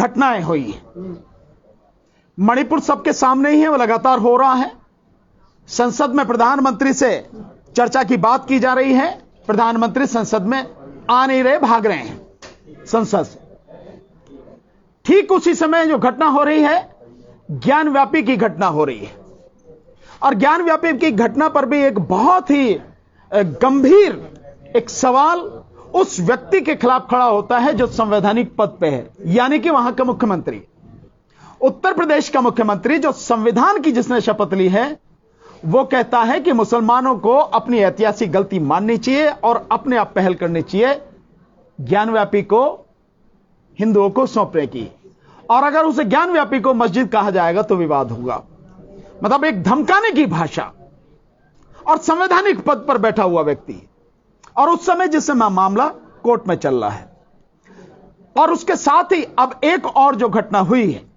घटनाएं हुई। मणिपुर सबके सामने ही है, वो लगातार हो रहा है। संसद में प्रधानमंत्री से चर्चा की बात की जा रही है, प्रधानमंत्री संसद में आ नहीं रहे, भाग रहे हैं संसद से। ठीक उसी समय जो घटना हो रही है, ज्ञानव्यापी की घटना हो रही है। और ज्ञानव्यापी की घटना पर भी एक बहुत ही गंभीर एक सवाल उस व्यक्ति के खिलाफ खड़ा होता है जो संवैधानिक पद पे है, यानी कि वहां का मुख्यमंत्री, उत्तर प्रदेश का मुख्यमंत्री, जो संविधान की जिसने शपथ ली है। वो कहता है कि मुसलमानों को अपनी ऐतिहासिक गलती माननी चाहिए और अपने आप पहल करनी चाहिए, ज्ञानव्यापी को हिंदुओं को सौंपने की। और अगर उसे ज्ञानव्यापी को मस्जिद कहा जाएगा तो विवाद होगा। मतलब एक धमकाने की भाषा, और संवैधानिक पद पर बैठा हुआ व्यक्ति, और उस समय जिस समय मामला कोर्ट में चल रहा है। और उसके साथ ही अब एक और जो घटना हुई है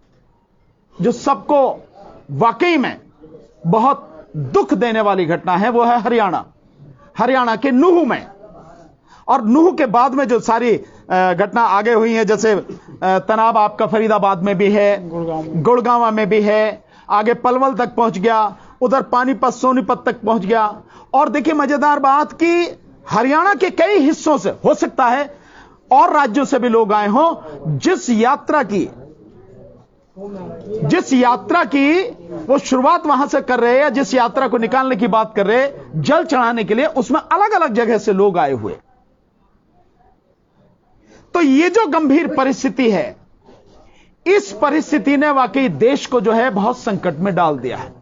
जो सबको वाकई में बहुत दुख देने वाली घटना है, वो है हरियाणा के नूह में। और नूह के बाद में जो सारी घटना आगे हुई है, जैसे तनाव आपका फरीदाबाद में भी है, गुड़गांव में भी है, आगे पलवल तक पहुंच गया, उधर पानीपत सोनीपत तक पहुंच गया। और देखिए मजेदार बात कि हरियाणा के कई हिस्सों से, हो सकता है और राज्यों से भी लोग आए हों, जिस यात्रा की वो शुरुआत वहां से कर रहे हैं, जिस यात्रा को निकालने की बात कर रहे हैं जल चढ़ाने के लिए, उसमें अलग अलग जगह से लोग आए हुए। तो ये जो गंभीर परिस्थिति है, इस परिस्थिति ने वाकई देश को जो है बहुत संकट में डाल दिया है।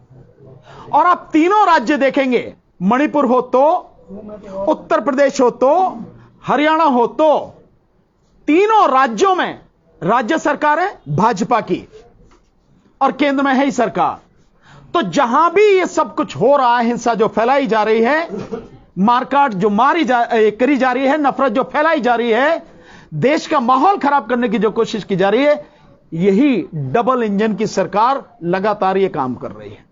और आप तीनों राज्य देखेंगे, मणिपुर हो तो, उत्तर प्रदेश हो तो, हरियाणा हो तो, तीनों राज्यों में राज्य सरकारें भाजपा की और केंद्र में है ही सरकार। तो जहां भी ये सब कुछ हो रहा है, हिंसा जो फैलाई जा रही है, मारकाट जो करी जा रही है, नफरत जो फैलाई जा रही है, देश का माहौल खराब करने की जो कोशिश की जा रही है, यही डबल इंजन की सरकार लगातार ये काम कर रही है।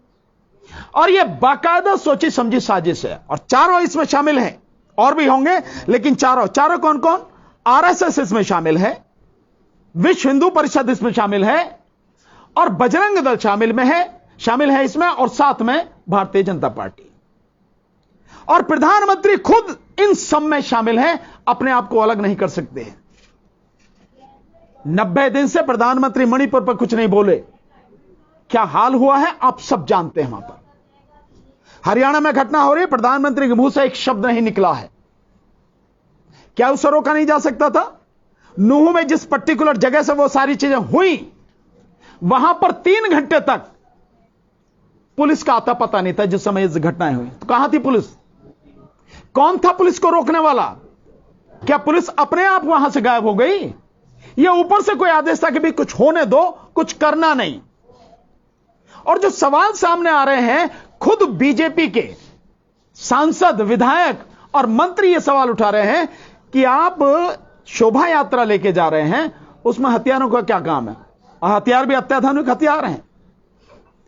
और ये बाकायदा सोची समझी साजिश है। और चारों इसमें शामिल हैं, और भी होंगे, लेकिन चारों कौन कौन? आरएसएस इसमें शामिल है, विश्व हिंदू परिषद इसमें शामिल है, और बजरंग दल शामिल है इसमें, और साथ में भारतीय जनता पार्टी। और प्रधानमंत्री खुद इन सब में शामिल हैं, अपने आप को अलग नहीं कर सकते हैं। 90 दिन से प्रधानमंत्री मणिपुर पर कुछ नहीं बोले। क्या हाल हुआ है आप सब जानते हैं। वहां पर हरियाणा में घटना हो रही है, प्रधानमंत्री के मुंह से एक शब्द नहीं निकला है। क्या उसे रोका नहीं जा सकता था? नूह में जिस पर्टिकुलर जगह से वो सारी चीजें हुई, वहां पर 3 घंटे तक पुलिस का आता पता नहीं था। जिस समय इस घटनाएं हुई तो कहां थी पुलिस? कौन था पुलिस को रोकने वाला? क्या पुलिस अपने आप वहां से गायब हो गई? या ऊपर से कोई आदेश था कि भी कुछ होने दो, कुछ करना नहीं? और जो सवाल सामने आ रहे हैं, खुद बीजेपी के सांसद, विधायक और मंत्री ये सवाल उठा रहे हैं कि आप शोभा यात्रा लेके जा रहे हैं, उसमें हथियारों का क्या काम है? और हथियार भी अत्याधुनिक हथियार हैं,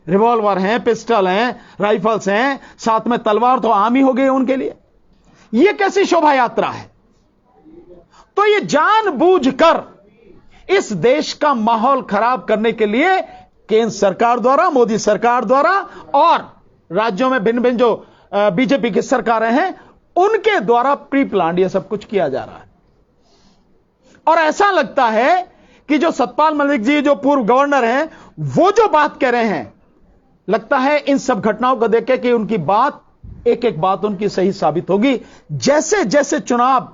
रिवॉल्वर हैं, पिस्टल हैं, राइफल्स हैं, साथ में तलवार तो आम ही हो गई उनके लिए। यह कैसी शोभा यात्रा है? तो यह जानबूझकर इस देश का माहौल खराब करने के लिए केंद्र सरकार द्वारा, मोदी सरकार द्वारा, और राज्यों में भिन्न भिन्न जो बीजेपी की सरकारें हैं उनके द्वारा प्री प्लान यह सब कुछ किया जा रहा है। और ऐसा लगता है कि जो सतपाल मलिक जी, जो पूर्व गवर्नर हैं, वो जो बात कह रहे हैं, लगता है इन सब घटनाओं को देख के कि उनकी बात, एक एक बात उनकी सही साबित होगी। जैसे जैसे चुनाव,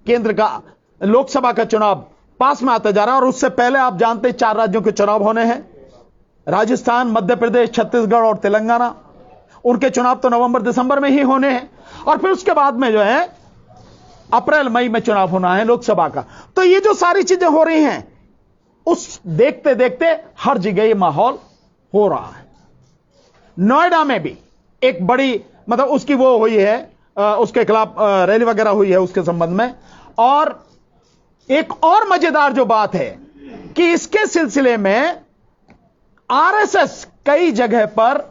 केंद्र का लोकसभा का चुनाव पास में आता जा रहा है, और उससे पहले आप जानते हैं 4 राज्यों के चुनाव होने हैं, राजस्थान, मध्य प्रदेश, छत्तीसगढ़ और तेलंगाना। उनके चुनाव तो नवंबर दिसंबर में ही होने हैं, और फिर उसके बाद में जो है अप्रैल मई में चुनाव होना है लोकसभा का। तो ये जो सारी चीजें हो रही हैं, उस देखते देखते हर जगह ये माहौल हो रहा है। नोएडा में भी एक बड़ी, मतलब उसकी वो हुई है, उसके खिलाफ रैली वगैरह हुई है उसके संबंध में। और एक और मजेदार जो बात है कि इसके सिलसिले में आरएसएस कई जगह पर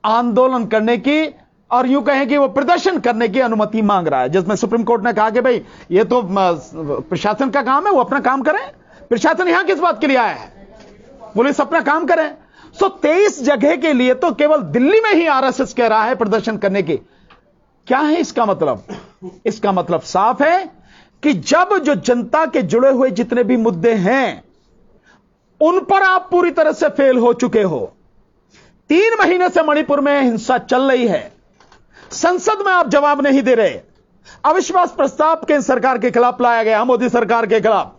आंदोलन करने की, और यूं कहें कि वो प्रदर्शन करने की अनुमति मांग रहा है, जिसमें सुप्रीम कोर्ट ने कहा कि भाई ये तो प्रशासन का काम है, वो अपना काम करें, प्रशासन यहां किस बात के लिए आया है? पुलिस अपना काम करे। 23 जगह के लिए तो केवल दिल्ली में ही आरएसएस कह रहा है प्रदर्शन करने की। क्या है इसका मतलब? इसका मतलब साफ है कि जब जो जनता के जुड़े हुए जितने भी मुद्दे हैं उन पर आप पूरी तरह से फेल हो चुके हो। 3 महीने से मणिपुर में हिंसा चल रही है, संसद में आप जवाब नहीं दे रहे। अविश्वास प्रस्ताव केंद्र सरकार के खिलाफ लाया गया, मोदी सरकार के खिलाफ,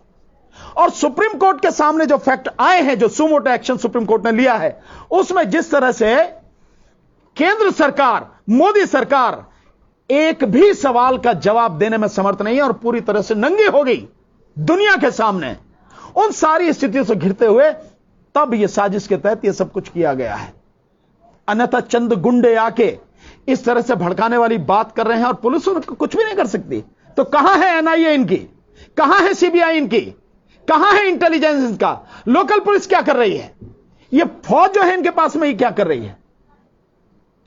और सुप्रीम कोर्ट के सामने जो फैक्ट आए हैं, जो सुमोटो एक्शन सुप्रीम कोर्ट ने लिया है, उसमें जिस तरह से केंद्र सरकार, मोदी सरकार एक भी सवाल का जवाब देने में समर्थ नहीं है और पूरी तरह से नंगी हो गई दुनिया के सामने, उन सारी स्थितियों से घिरते हुए तब यह साजिश के तहत यह सब कुछ किया गया है। अन्यथा चंद गुंडे आके इस तरह से भड़काने वाली बात कर रहे हैं और पुलिस उनको कुछ भी नहीं कर सकती। तो कहां है एनआईए इनकी, कहां है सीबीआई इनकी, कहां है इंटेलिजेंस इनका? लोकल पुलिस क्या कर रही है? यह फौज जो है इनके पास में, ये क्या कर रही है?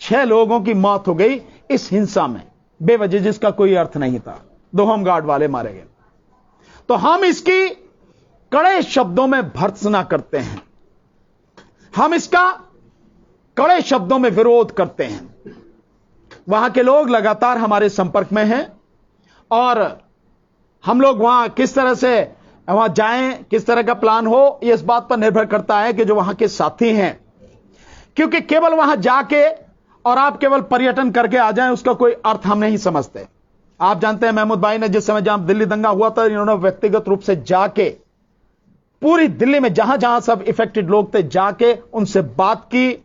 6 लोगों की मौत हो गई इस हिंसा में बेवजह, जिसका कोई अर्थ नहीं था। 2 होमगार्ड वाले मारे गए। तो हम इसकी कड़े शब्दों में भर्त्सना करते हैं, हम इसका कड़े शब्दों में विरोध करते हैं। वहां के लोग लगातार हमारे संपर्क में हैं और हम लोग वहां किस तरह से वहां जाएं, किस तरह का प्लान हो, यह इस बात पर निर्भर करता है कि जो वहां के साथी हैं, क्योंकि केवल वहां जाके और आप केवल पर्यटन करके आ जाएं उसका कोई अर्थ हम नहीं समझते। आप जानते हैं महमूद भाई ने जिस समय जहां दिल्ली दंगा हुआ था, इन्होंने व्यक्तिगत रूप से जाके पूरी दिल्ली में जहां जहां सब इफेक्टेड लोग थे जाके उनसे बात की,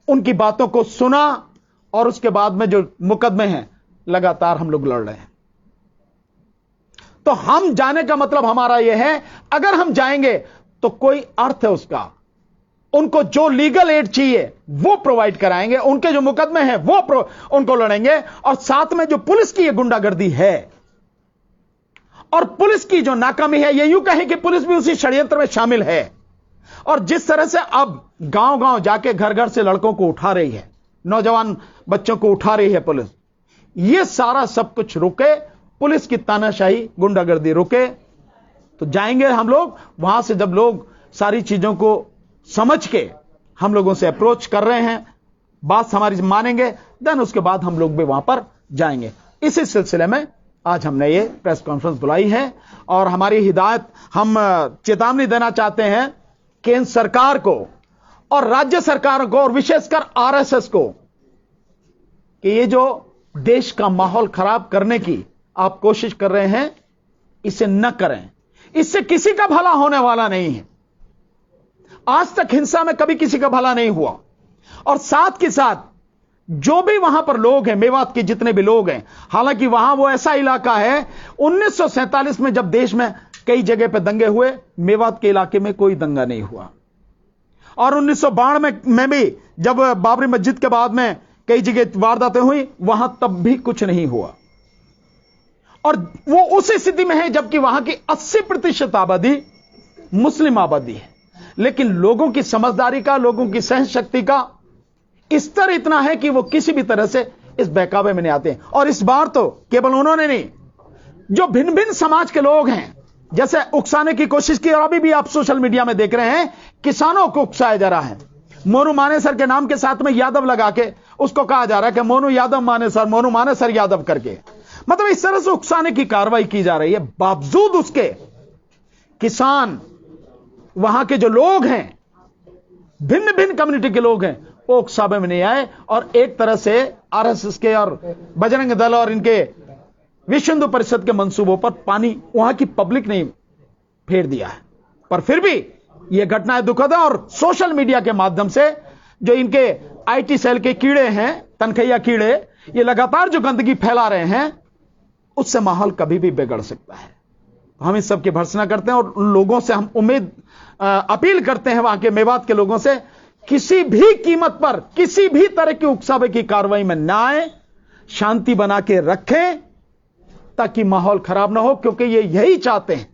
उनकी बातों को सुना और उसके बाद में जो मुकदमे हैं लगातार हम लोग लड़ रहे हैं। तो हम जाने का मतलब हमारा यह है, अगर हम जाएंगे तो कोई अर्थ है उसका, उनको जो लीगल एड चाहिए वो प्रोवाइड कराएंगे, उनके जो मुकदमे हैं वो उनको लड़ेंगे, और साथ में जो पुलिस की ये गुंडागर्दी है और पुलिस की जो नाकामी है, ये यूं कहें कि पुलिस भी उसी षड्यंत्र में शामिल है। और जिस तरह से अब गांव गांव जाके घर घर से लड़कों को उठा रही है, नौजवान बच्चों को उठा रही है पुलिस, ये सारा सब कुछ रुके, पुलिस की तानाशाही गुंडागर्दी रुके, तो जाएंगे हम लोग वहां से। जब लोग सारी चीजों को समझ के हम लोगों से अप्रोच कर रहे हैं, बात हमारी मानेंगे, देन उसके बाद हम लोग भी वहां पर जाएंगे। इसी सिलसिले में आज हमने ये प्रेस कॉन्फ्रेंस बुलाई है और हमारी हिदायत, हम चेतावनी देना चाहते हैं केंद्र सरकार को और राज्य सरकार को और विशेषकर आरएसएस को कि ये जो देश का माहौल खराब करने की आप कोशिश कर रहे हैं, इसे न करें। इससे किसी का भला होने वाला नहीं है। आज तक हिंसा में कभी किसी का भला नहीं हुआ। और साथ के साथ जो भी वहां पर लोग हैं, मेवात के जितने भी लोग हैं, हालांकि वहां वो ऐसा इलाका है, 1947 में जब देश में कई जगह पे दंगे हुए, मेवात के इलाके में कोई दंगा नहीं हुआ। और 1992 में भी जब बाबरी मस्जिद के बाद में कई जगह वारदातें हुई, वहां तब भी कुछ नहीं हुआ। और वो उस स्थिति में है जबकि वहां की 80% आबादी मुस्लिम आबादी है। लेकिन लोगों की समझदारी का, लोगों की सहन शक्ति का स्तर इतना है कि वो किसी भी तरह से इस बहकावे में नहीं आते। और इस बार तो केवल उन्होंने नहीं, जो भिन्न भिन्न समाज के लोग हैं, जैसे उकसाने की कोशिश की, और अभी भी आप सोशल मीडिया में देख रहे हैं किसानों को उकसाया जा रहा है। मोनू मानेसर के नाम के साथ में यादव लगा के उसको कहा जा रहा है कि मोनू यादव मानेसर, मोनू मानेसर यादव करके, मतलब इस तरह से उकसाने की कार्रवाई की जा रही है। बावजूद उसके किसान, वहां के जो लोग हैं, भिन्न भिन्न कम्युनिटी के लोग हैं, वो उकसावे में नहीं आए और एक तरह से आरएसएस के और बजरंग दल और इनके विश्व हिंदू परिषद के मंसूबों पर पानी वहां की पब्लिक ने फेर दिया है। पर फिर भी यह घटनाएं दुखद है और सोशल मीडिया के माध्यम से जो इनके आईटी सेल के कीड़े हैं, तनखैया कीड़े, ये लगातार जो गंदगी फैला रहे हैं, उससे माहौल कभी भी बिगड़ सकता है। हम इस सब की भर्त्सना करते हैं और उन लोगों से हम अपील करते हैं, वहां के मेवात के लोगों से, किसी भी कीमत पर किसी भी तरह की उकसावे की कार्रवाई में ना आए, शांति बना के रखें ताकि माहौल खराब ना हो। क्योंकि ये यही चाहते हैं,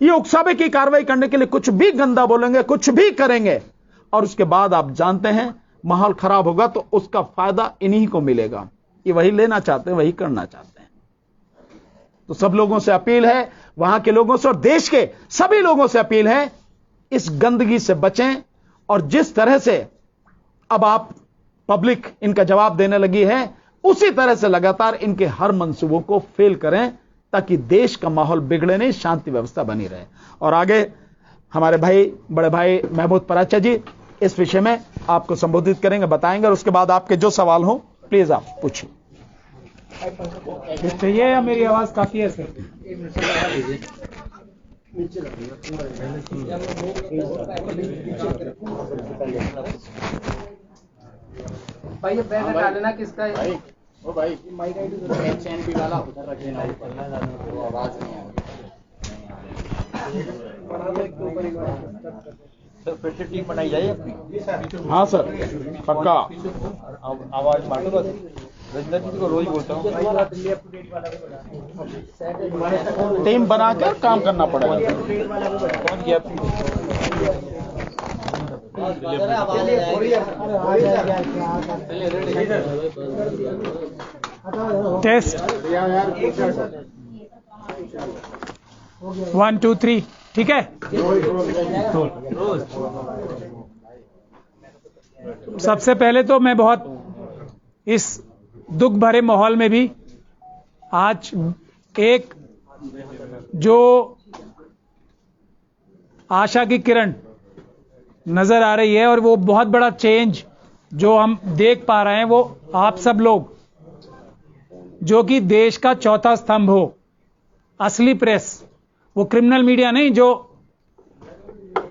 ये उकसावे की कार्रवाई करने के लिए कुछ भी गंदा बोलेंगे, कुछ भी करेंगे, और उसके बाद आप जानते हैं माहौल खराब होगा तो उसका फायदा इन्हीं को मिलेगा। ये वही लेना चाहते हैं, वही करना चाहते हैं। तो सब लोगों से अपील है, वहां के लोगों से और देश के सभी लोगों से अपील है, इस गंदगी से बचें। और जिस तरह से अब आप पब्लिक इनका जवाब देने लगी है, उसी तरह से लगातार इनके हर मंसूबों को फेल करें, ताकि देश का माहौल बिगड़े नहीं, शांति व्यवस्था बनी रहे। और आगे हमारे भाई, बड़े भाई महमूद पराचा जी इस विषय में आपको संबोधित करेंगे, बताएंगे, और उसके बाद आपके जो सवाल हो प्लीज आप पूछिए। चाहिए या मेरी आवाज काफी है सर? भाई ये बैग हटा लेना, किसका है? भाई ओ भाई HNP वाला उधर रख लेना, ऊपर ना जाने को आवाज नहीं आ रही। सर फिर से टीम बनाई जाए अपनी। हाँ सर, पक्का। आवाज मारो बस, रजिंदर जी को रोज बोलता हूँ, टीम बनाकर काम करना पड़ेगा। कौन किया? टेस्ट 1 2 3 ठीक है। सबसे पहले तो मैं बहुत इस दुख भरे माहौल में भी आज एक जो आशा की किरण नजर आ रही है, और वो बहुत बड़ा चेंज जो हम देख पा रहे हैं, वो आप सब लोग जो कि देश का चौथा स्तंभ हो, असली प्रेस, वो क्रिमिनल मीडिया नहीं, जो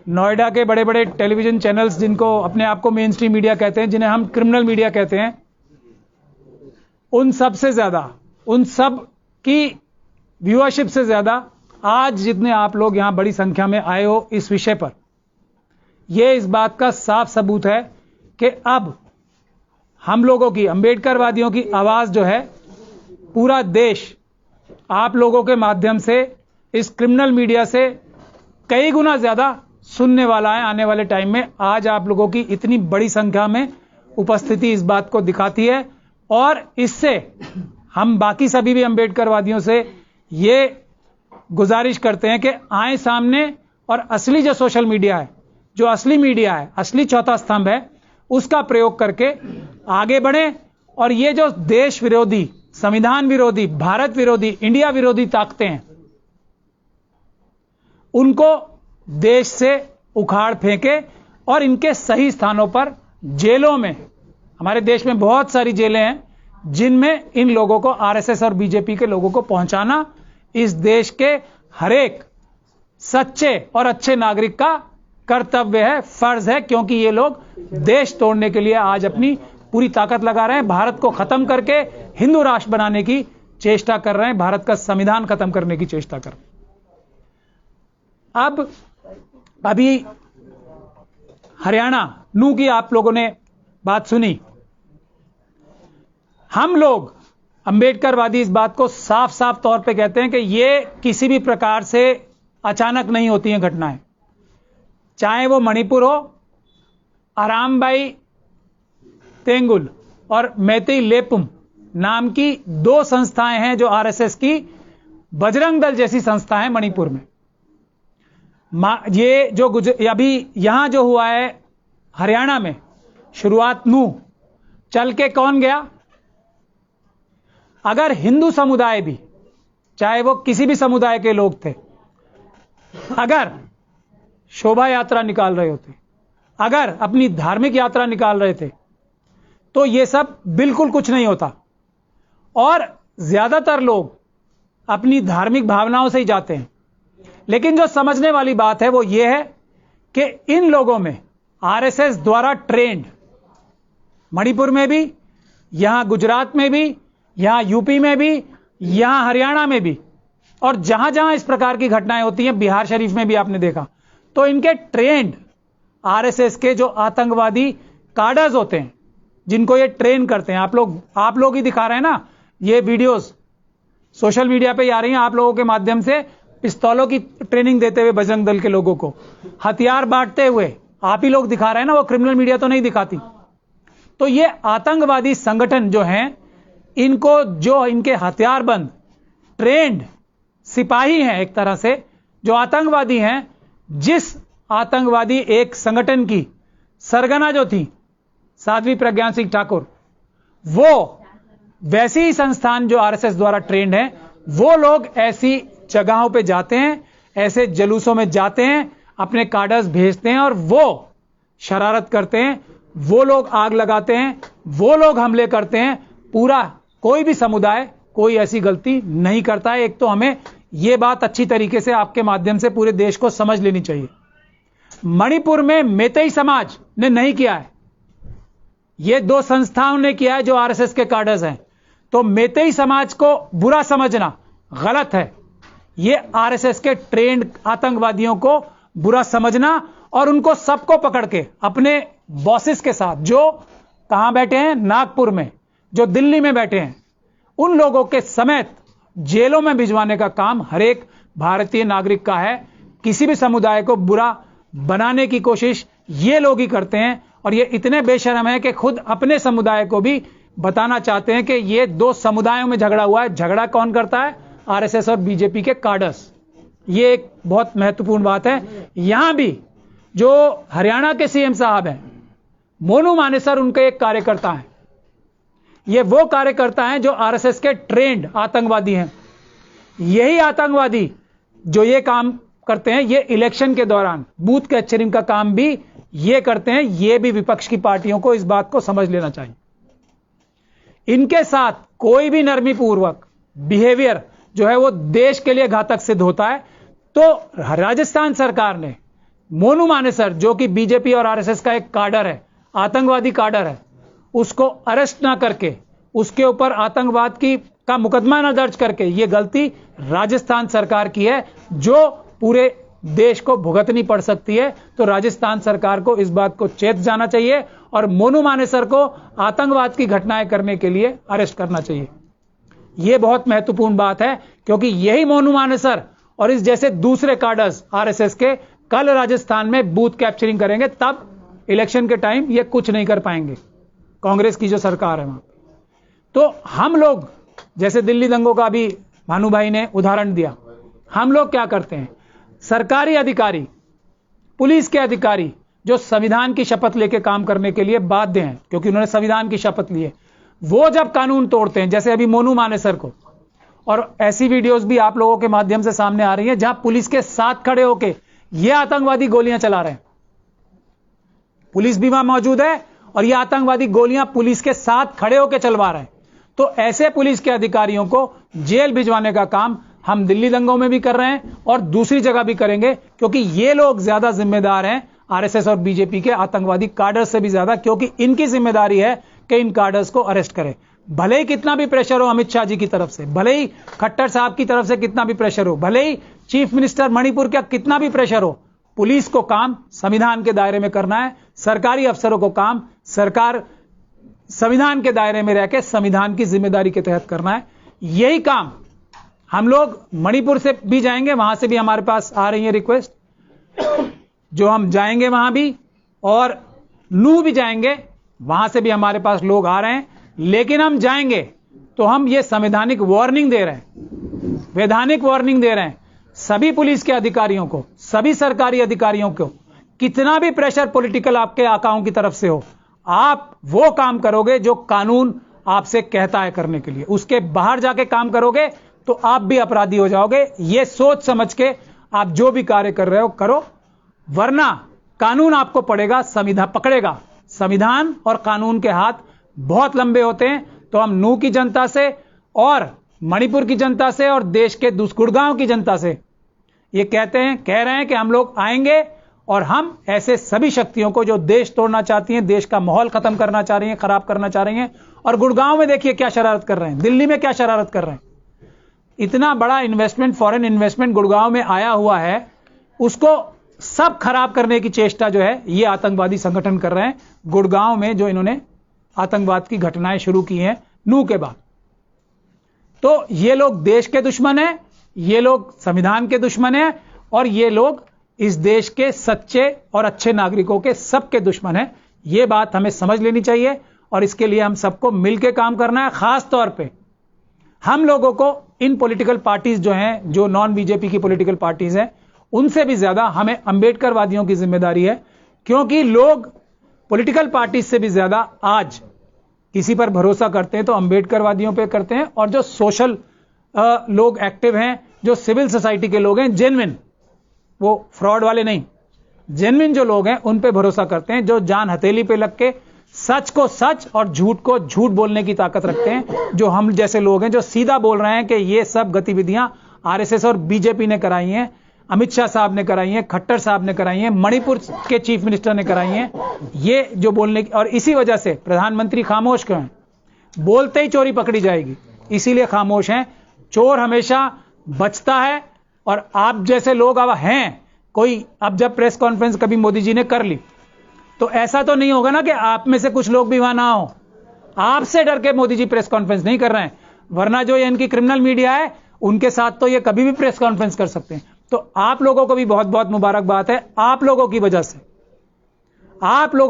नोएडा के बड़े बड़े टेलीविजन चैनल्स जिनको अपने आप को मेन स्ट्रीम मीडिया कहते हैं, जिन्हें हम क्रिमिनल मीडिया कहते हैं, उन सब से ज्यादा, उन सब की व्यूअरशिप से ज्यादा आज जितने आप लोग यहां बड़ी संख्या में आए हो इस विषय पर, यह इस बात का साफ सबूत है कि अब हम लोगों की, अंबेडकरवादियों की आवाज जो है, पूरा देश आप लोगों के माध्यम से इस क्रिमिनल मीडिया से कई गुना ज्यादा सुनने वाला है। आने वाले टाइम में आज आप लोगों की इतनी बड़ी संख्या में उपस्थिति इस बात को दिखाती है, और इससे हम बाकी सभी भी अंबेडकरवादियों से ये गुजारिश करते हैं कि आए सामने और असली जो सोशल मीडिया है, जो असली मीडिया है, असली चौथा स्तंभ है, उसका प्रयोग करके आगे बढ़ें, और ये जो देश विरोधी, संविधान विरोधी, भारत विरोधी, इंडिया विरोधी ताकतें हैं, उनको देश से उखाड़ फेंके और इनके सही स्थानों पर, जेलों में, हमारे देश में बहुत सारी जेलें हैं जिनमें इन लोगों को, आरएसएस और बीजेपी के लोगों को पहुंचाना इस देश के हर एक सच्चे और अच्छे नागरिक का कर्तव्य है, फर्ज है, क्योंकि ये लोग देश तोड़ने के लिए आज अपनी पूरी ताकत लगा रहे हैं, भारत को खत्म करके हिंदू राष्ट्र बनाने की चेष्टा कर रहे हैं, भारत का संविधान खत्म करने की चेष्टा कर रहे हैं। अब अभी हरियाणा नू की आप लोगों ने बात सुनी। हम लोग अंबेडकरवादी इस बात को साफ साफ तौर पे कहते हैं कि ये किसी भी प्रकार से अचानक नहीं होती हैं घटनाएं, चाहे वो मणिपुर हो, आरामबाई तेंगुल और मैतेई लेपुम नाम की दो संस्थाएं हैं जो आरएसएस की बजरंग दल जैसी संस्थाएं मणिपुर में। ये जो अभी यहां जो हुआ है हरियाणा में, शुरुआत नू चल के कौन गया? अगर हिंदू समुदाय भी, चाहे वो किसी भी समुदाय के लोग थे, अगर शोभा यात्रा निकाल रहे होते, अगर अपनी धार्मिक यात्रा निकाल रहे थे, तो ये सब बिल्कुल कुछ नहीं होता। और ज्यादातर लोग अपनी धार्मिक भावनाओं से ही जाते हैं। लेकिन जो समझने वाली बात है वो ये है कि इन लोगों में आरएसएस द्वारा ट्रेंड, मणिपुर में भी, यहां गुजरात में भी, यहां यूपी में भी, यहां हरियाणा में भी, और जहां जहां इस प्रकार की घटनाएं होती हैं, बिहार शरीफ में भी आपने देखा, तो इनके ट्रेंड आरएसएस के जो आतंकवादी कार्डर्स होते हैं, जिनको ये ट्रेन करते हैं, आप लोग ही दिखा रहे हैं ना, ये वीडियोस सोशल मीडिया पे आ रही हैं, आप लोगों के माध्यम से पिस्तौलों की ट्रेनिंग देते हुए बजरंग दल के लोगों को, हथियार बांटते हुए आप ही लोग दिखा रहे हैं ना, वो क्रिमिनल मीडिया तो नहीं दिखाती। तो ये आतंकवादी संगठन जो हैं, इनको जो इनके हथियारबंद ट्रेंड सिपाही हैं एक तरह से, जो आतंकवादी हैं। जिस आतंकवादी एक संगठन की सरगना जो थी साध्वी प्रज्ञा सिंह ठाकुर, वो वैसी ही संस्थान जो आरएसएस द्वारा ट्रेंड है, वो लोग ऐसी जगहों पे जाते हैं, ऐसे जलूसों में जाते हैं, अपने कार्डर्स भेजते हैं और वो शरारत करते हैं, वो लोग आग लगाते हैं, वो लोग हमले करते हैं। पूरा कोई भी समुदाय कोई ऐसी गलती नहीं करता है। एक तो हमें यह बात अच्छी तरीके से आपके माध्यम से पूरे देश को समझ लेनी चाहिए। मणिपुर में मेतई समाज ने नहीं किया है, ये 2 संस्थाओं ने किया है जो आरएसएस के कार्डर्स हैं। तो मेतई समाज को बुरा समझना गलत है। ये आरएसएस के ट्रेंड आतंकवादियों को बुरा समझना और उनको सबको पकड़ के अपने बॉसेस के साथ, जो कहां बैठे हैं, नागपुर में, जो दिल्ली में बैठे हैं, उन लोगों के समेत जेलों में भिजवाने का काम हर एक भारतीय नागरिक का है। किसी भी समुदाय को बुरा बनाने की कोशिश ये लोग ही करते हैं और ये इतने बेशर्म है कि खुद अपने समुदाय को भी बताना चाहते हैं कि ये 2 समुदायों में झगड़ा हुआ है। झगड़ा कौन करता है? आरएसएस और बीजेपी के कार्डर्स। ये एक बहुत महत्वपूर्ण बात है। यहां भी जो हरियाणा के सीएम साहब हैं, मोनू मानेसर, उनके एक कार्यकर्ता हैं। ये वो कार्यकर्ता हैं जो आरएसएस के ट्रेंड आतंकवादी हैं। यही आतंकवादी जो ये काम करते हैं, ये इलेक्शन के दौरान बूथ कैप्चरिंग का काम भी ये करते हैं। ये भी विपक्ष की पार्टियों को इस बात को समझ लेना चाहिए। इनके साथ कोई भी नरमी पूर्वक बिहेवियर जो है वो देश के लिए घातक सिद्ध होता है। तो राजस्थान सरकार ने मोनू मानेसर, जो कि बीजेपी और आरएसएस का एक कार्डर है, आतंकवादी कार्डर है, उसको अरेस्ट ना करके, उसके ऊपर आतंकवाद का मुकदमा ना दर्ज करके, यह गलती राजस्थान सरकार की है जो पूरे देश को भुगतनी पड़ सकती है। तो राजस्थान सरकार को इस बात को चेत जाना चाहिए और मोनू मानेसर को आतंकवाद की घटनाएं करने के लिए अरेस्ट करना चाहिए। यह बहुत महत्वपूर्ण बात है, क्योंकि यही मोनू मानेसर और इस जैसे दूसरे कार्डर्स आरएसएस के कल राजस्थान में बूथ कैप्चरिंग करेंगे, तब इलेक्शन के टाइम ये कुछ नहीं कर पाएंगे, कांग्रेस की जो सरकार है वहां। तो हम लोग, जैसे दिल्ली दंगों का भी भानु भाई ने उदाहरण दिया, हम लोग क्या करते हैं? सरकारी अधिकारी, पुलिस के अधिकारी जो संविधान की शपथ लेके काम करने के लिए बाध्य हैं, क्योंकि उन्होंने संविधान की शपथ ली है, वो जब कानून तोड़ते हैं, जैसे अभी मोनू मानेसर को, और ऐसी वीडियोस भी आप लोगों के माध्यम से सामने आ रही हैं जहां पुलिस के साथ खड़े होके ये आतंकवादी गोलियां चला रहे हैं। पुलिस भी वहां मौजूद है और ये आतंकवादी गोलियां पुलिस के साथ खड़े होकर चलवा रहे हैं। तो ऐसे पुलिस के अधिकारियों को जेल भिजवाने का काम हम दिल्ली दंगों में भी कर रहे हैं और दूसरी जगह भी करेंगे, क्योंकि ये लोग ज्यादा जिम्मेदार हैं आरएसएस और बीजेपी के आतंकवादी कार्डर्स से भी ज्यादा, क्योंकि इनकी जिम्मेदारी है कि इन कार्डर्स को अरेस्ट करें। भले ही कितना भी प्रेशर हो अमित शाह जी की तरफ से, भले ही खट्टर साहब की तरफ से कितना भी प्रेशर हो, भले ही चीफ मिनिस्टर मणिपुर का कितना भी प्रेशर हो, पुलिस को काम संविधान के दायरे में करना है। सरकारी अफसरों को काम सरकार संविधान के दायरे में रहकर संविधान की जिम्मेदारी के तहत करना है। यही काम हम लोग मणिपुर से भी जाएंगे, वहां से भी हमारे पास आ रही है रिक्वेस्ट, जो हम जाएंगे वहां भी, और नूह भी जाएंगे, वहां से भी हमारे पास लोग आ रहे हैं। लेकिन हम जाएंगे तो हम ये संवैधानिक वार्निंग दे रहे हैं, वैधानिक वार्निंग दे रहे हैं सभी पुलिस के अधिकारियों को, सभी सरकारी अधिकारियों को, कितना भी प्रेशर पॉलिटिकल आपके आकाओं की तरफ से हो, आप वो काम करोगे जो कानून आपसे कहता है करने के लिए, उसके बाहर जाके काम करोगे तो आप भी अपराधी हो जाओगे। ये सोच समझ के आप जो भी कार्य कर रहे हो करो, वरना कानून आपको पकड़ेगा। संविधान और कानून के हाथ बहुत लंबे होते हैं। तो हम नूह की जनता से और मणिपुर की जनता से और देश के गुड़गांव की जनता से ये कह रहे हैं कि हम लोग आएंगे और हम ऐसे सभी शक्तियों को जो देश तोड़ना चाहती हैं, देश का माहौल खत्म करना चाह रही हैं, खराब करना चाह रही हैं, और गुड़गांव में देखिए क्या शरारत कर रहे हैं, दिल्ली में क्या शरारत कर रहे हैं। इतना बड़ा इन्वेस्टमेंट, फॉरेन इन्वेस्टमेंट गुड़गांव में आया हुआ है, उसको सब खराब करने की चेष्टा जो है ये आतंकवादी संगठन कर रहे हैं गुड़गांव में, जो इन्होंने आतंकवाद की घटनाएं शुरू की हैं नूह के बाद। तो ये लोग देश के दुश्मन हैं, ये लोग संविधान के दुश्मन हैं, और ये लोग इस देश के सच्चे और अच्छे नागरिकों के सबके दुश्मन हैं। ये बात हमें समझ लेनी चाहिए और इसके लिए हम सबको मिलकर काम करना है। खास तौर पे हम लोगों को इन पॉलिटिकल पार्टीज जो हैं, जो नॉन बीजेपी की पॉलिटिकल पार्टीज हैं, उनसे भी ज्यादा हमें अंबेडकरवादियों की जिम्मेदारी है, क्योंकि लोग पॉलिटिकल पार्टीज से भी ज्यादा आज किसी पर भरोसा करते हैं तो अंबेडकरवादियों पे करते हैं। और जो सोशल लोग एक्टिव हैं, जो सिविल सोसाइटी के लोग हैं, जेन्युइन, वो फ्रॉड वाले नहीं, जेन्युइन जो लोग हैं उन पे भरोसा करते हैं, जो जान हथेली पे लग के सच को सच और झूठ को झूठ बोलने की ताकत रखते हैं। जो हम जैसे लोग हैं जो सीधा बोल रहे हैं कि ये सब गतिविधियां आरएसएस और बीजेपी ने कराई हैं, अमित शाह साहब ने कराई हैं, खट्टर साहब ने कराई हैं, मणिपुर के चीफ मिनिस्टर ने कराई हैं, ये जो बोलने की। और इसी वजह से प्रधानमंत्री खामोश क्यों हैं? बोलते ही चोरी पकड़ी जाएगी, इसीलिए खामोश हैं। चोर हमेशा बचता है। और आप जैसे लोग अब हैं, कोई अब जब प्रेस कॉन्फ्रेंस कभी मोदी जी ने कर ली तो ऐसा तो नहीं होगा ना कि आप में से कुछ लोग भी वहां ना हो। आपसे डर के मोदी जी प्रेस कॉन्फ्रेंस नहीं कर रहे हैं, वरना जो ये इनकी क्रिमिनल मीडिया है उनके साथ तो ये कभी भी प्रेस कॉन्फ्रेंस कर सकते हैं। तो आप लोगों को भी बहुत बहुत मुबारकबाद है। आप लोगों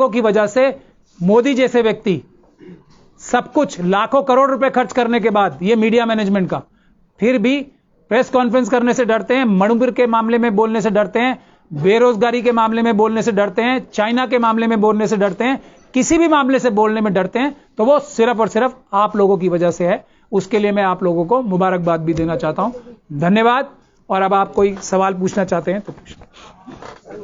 की वजह से मोदी जैसे व्यक्ति सब कुछ लाखों करोड़ रुपए खर्च करने के बाद, ये मीडिया मैनेजमेंट का, फिर भी प्रेस कॉन्फ्रेंस करने से डरते हैं, मणिपुर के मामले में बोलने से डरते हैं, बेरोजगारी के मामले में बोलने से डरते हैं, चाइना के मामले में बोलने से डरते हैं, किसी भी मामले से बोलने में डरते हैं, तो वो सिर्फ और सिर्फ आप लोगों की वजह से है। उसके लिए मैं आप लोगों को मुबारकबाद भी देना चाहता हूं। धन्यवाद। और अब आप कोई सवाल पूछना चाहते हैं तो पूछें।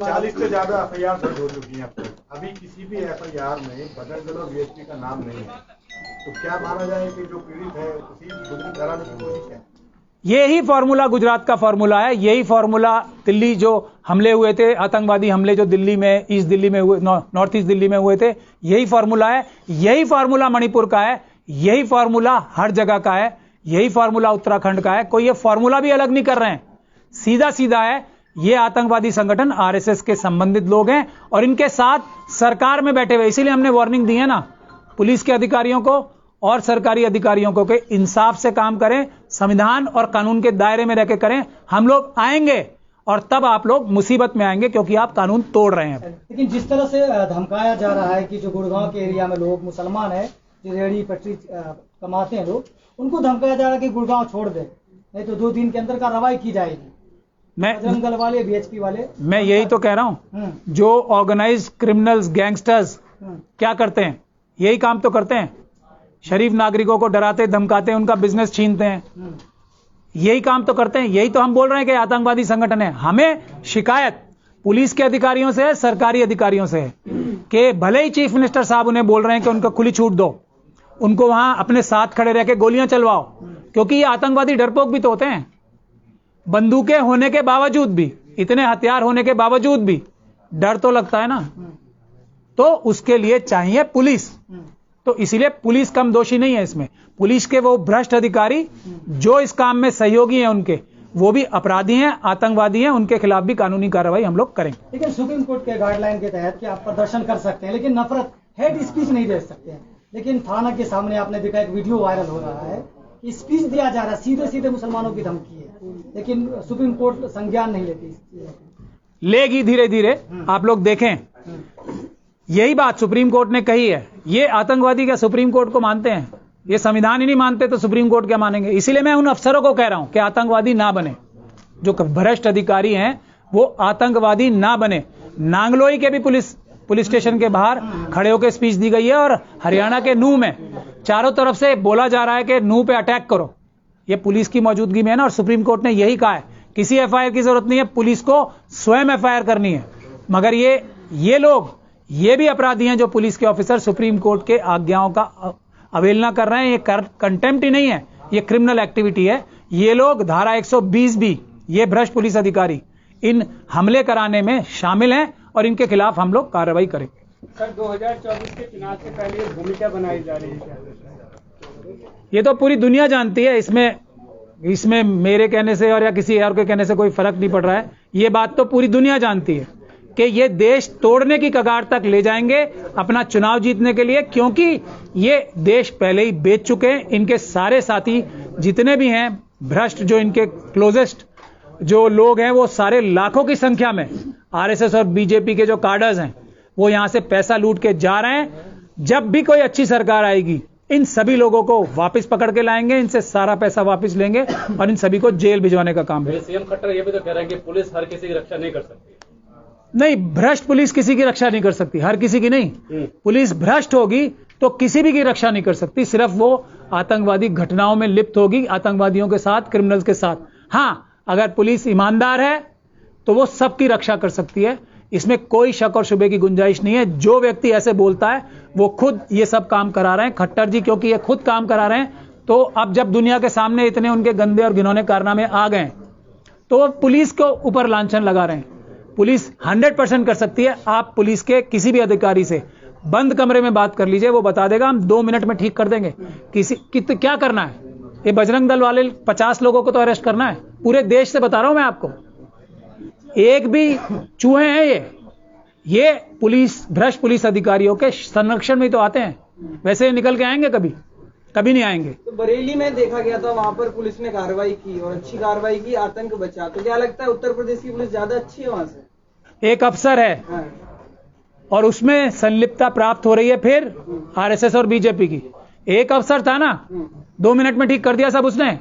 40 से ज्यादा एफआईआर दर्ज हो चुकी हैं। अभी किसी भी एफआईआर में बजरंग दल और बीएसपी का नाम नहीं है, तो क्या माना जाए कि जो पीड़ित है उसी गुजरी कराने की कोशिश है? यही फॉर्मूला गुजरात का फॉर्मूला है, यही फॉर्मूला दिल्ली जो हमले हुए थे, आतंकवादी हमले जो दिल्ली में, ईस्ट दिल्ली में हुए, नॉर्थ ईस्ट दिल्ली में हुए थे, यही फॉर्मूला है। यही फॉर्मूला मणिपुर का है, यही फॉर्मूला हर जगह का है, यही फॉर्मूला उत्तराखंड का है। कोई ये फॉर्मूला भी अलग नहीं कर रहे हैं, सीधा सीधा है। ये आतंकवादी संगठन आरएसएस के संबंधित लोग हैं और इनके साथ सरकार में बैठे हुए। इसीलिए हमने वार्निंग दी है ना पुलिस के अधिकारियों को और सरकारी अधिकारियों को कि इंसाफ से काम करें, संविधान और कानून के दायरे में रहकर करें। हम लोग आएंगे और तब आप लोग मुसीबत में आएंगे, क्योंकि आप कानून तोड़ रहे हैं। लेकिन जिस तरह से धमकाया जा रहा है कि जो गुड़गांव के एरिया में लोग मुसलमान हैं, जो रेहड़ी पटरी कमाते हैं लोग, उनको धमकाया जा रहा है कि गुड़गांव छोड़ दें, नहीं तो 2 दिन के अंदर कार्रवाई की जाएगी। बजरंग दल वाले, बीएचपी वाले, मैं यही तो कह रहा हूं, जो ऑर्गेनाइज्ड क्रिमिनल्स, गैंगस्टर्स क्या करते हैं? यही काम तो करते हैं। शरीफ नागरिकों को डराते धमकाते हैं, उनका बिजनेस छीनते हैं, यही काम तो करते हैं। यही तो हम बोल रहे हैं कि आतंकवादी संगठन है। हमें शिकायत पुलिस के अधिकारियों से है, सरकारी अधिकारियों से है कि भले ही चीफ मिनिस्टर साहब उन्हें बोल रहे हैं कि उनको खुली छूट दो, उनको वहां अपने साथ खड़े रह के गोलियां चलवाओ, क्योंकि ये आतंकवादी डरपोक भी तो होते हैं। बंदूकें होने के बावजूद भी, इतने हथियार होने के बावजूद भी डर तो लगता है ना। तो उसके लिए चाहिए पुलिस। तो इसीलिए पुलिस कम दोषी नहीं है इसमें। पुलिस के वो भ्रष्ट अधिकारी जो इस काम में सहयोगी हैं, उनके वो भी अपराधी हैं, आतंकवादी हैं, उनके खिलाफ भी कानूनी कार्रवाई हम लोग करेंगे। लेकिन सुप्रीम कोर्ट के गाइडलाइन के तहत कि आप प्रदर्शन कर सकते हैं, लेकिन नफरत, हेट स्पीच नहीं दे सकते हैं। लेकिन थाना के सामने आपने देखा एक वीडियो वायरल हो रहा है, स्पीच दिया जा रहा है, सीधे सीधे मुसलमानों की धमकी है, लेकिन सुप्रीम कोर्ट संज्ञान नहीं लेती। लेगी धीरे धीरे, आप लोग देखें। यही बात सुप्रीम कोर्ट ने कही है। ये आतंकवादी क्या सुप्रीम कोर्ट को मानते हैं? ये संविधान ही नहीं मानते तो सुप्रीम कोर्ट क्या मानेंगे? इसीलिए मैं उन अफसरों को कह रहा हूं कि आतंकवादी ना बने, जो भ्रष्ट अधिकारी हैं वो आतंकवादी ना बने। नांगलोई के भी पुलिस स्टेशन के बाहर खड़े होकर स्पीच दी गई है, और हरियाणा के नूह में चारों तरफ से बोला जा रहा है कि नूह पे अटैक करो। ये पुलिस की मौजूदगी में है ना, और सुप्रीम कोर्ट ने यही कहा है किसी एफआईआर की जरूरत नहीं है, पुलिस को स्वयं एफआईआर करनी है। मगर ये लोग, ये भी अपराधी हैं जो पुलिस के ऑफिसर सुप्रीम कोर्ट के आज्ञाओं का अवहेलना कर रहे हैं। ये कंटेम्प्ट ही नहीं है, ये क्रिमिनल एक्टिविटी है। ये लोग धारा 120 भी, ये भ्रष्ट पुलिस अधिकारी इन हमले कराने में शामिल हैं और इनके खिलाफ हम लोग कार्रवाई करेंगे। सर 2024 के चुनाव से पहले भूमिका बनाई जा रही है, ये तो पूरी दुनिया जानती है। इसमें मेरे कहने से और या किसी और के कहने से कोई फर्क नहीं पड़ रहा है। ये बात तो पूरी दुनिया जानती है कि ये देश तोड़ने की कगार तक ले जाएंगे अपना चुनाव जीतने के लिए, क्योंकि ये देश पहले ही बेच चुके हैं। इनके सारे साथी जितने भी हैं भ्रष्ट, जो इनके क्लोजेस्ट जो लोग हैं, वो सारे लाखों की संख्या में आरएसएस और बीजेपी के जो कार्डर्स हैं, वो यहां से पैसा लूट के जा रहे हैं। जब भी कोई अच्छी सरकार आएगी इन सभी लोगों को वापस पकड़ के लाएंगे, इनसे सारा पैसा वापस लेंगे और इन सभी को जेल भिजवाने का काम है। सीएम खट्टर ये भी तो कह रहे हैं कि पुलिस हर किसी की रक्षा नहीं कर सकती। नहीं, भ्रष्ट पुलिस किसी की रक्षा नहीं कर सकती, हर किसी की नहीं। पुलिस भ्रष्ट होगी तो किसी भी की रक्षा नहीं कर सकती, सिर्फ वो आतंकवादी घटनाओं में लिप्त होगी, आतंकवादियों के साथ, क्रिमिनल्स के साथ। हां, अगर पुलिस ईमानदार है तो वो सबकी रक्षा कर सकती है, इसमें कोई शक और शुबे की गुंजाइश नहीं है। जो व्यक्ति ऐसे बोलता है वो खुद ये सब काम करा रहे हैं, खट्टर जी, क्योंकि ये खुद काम करा रहे हैं। तो अब जब दुनिया के सामने इतने उनके गंदे और घिनौने कारनामे आ गए तो वो पुलिस को ऊपर लांछन लगा रहे हैं। पुलिस 100% कर सकती है। आप पुलिस के किसी भी अधिकारी से बंद कमरे में बात कर लीजिए, वो बता देगा हम 2 मिनट में ठीक कर देंगे। क्या करना है? ये बजरंग दल वाले 50 लोगों को तो अरेस्ट करना है, पूरे देश से बता रहा हूं मैं आपको। एक भी चूहे हैं ये पुलिस, भ्रष्ट पुलिस अधिकारियों के संरक्षण में तो आते हैं, वैसे निकल के आएंगे? कभी नहीं आएंगे। तो बरेली में देखा गया था, वहां पर पुलिस ने कार्रवाई की और अच्छी कार्रवाई की, आतंक बचा। तो क्या लगता है उत्तर प्रदेश की पुलिस ज्यादा अच्छी है वहां से? एक अफसर है और उसमें संलिप्तता प्राप्त हो रही है फिर आरएसएस और बीजेपी की। एक अफसर था ना, 2 मिनट में ठीक कर दिया सब उसने,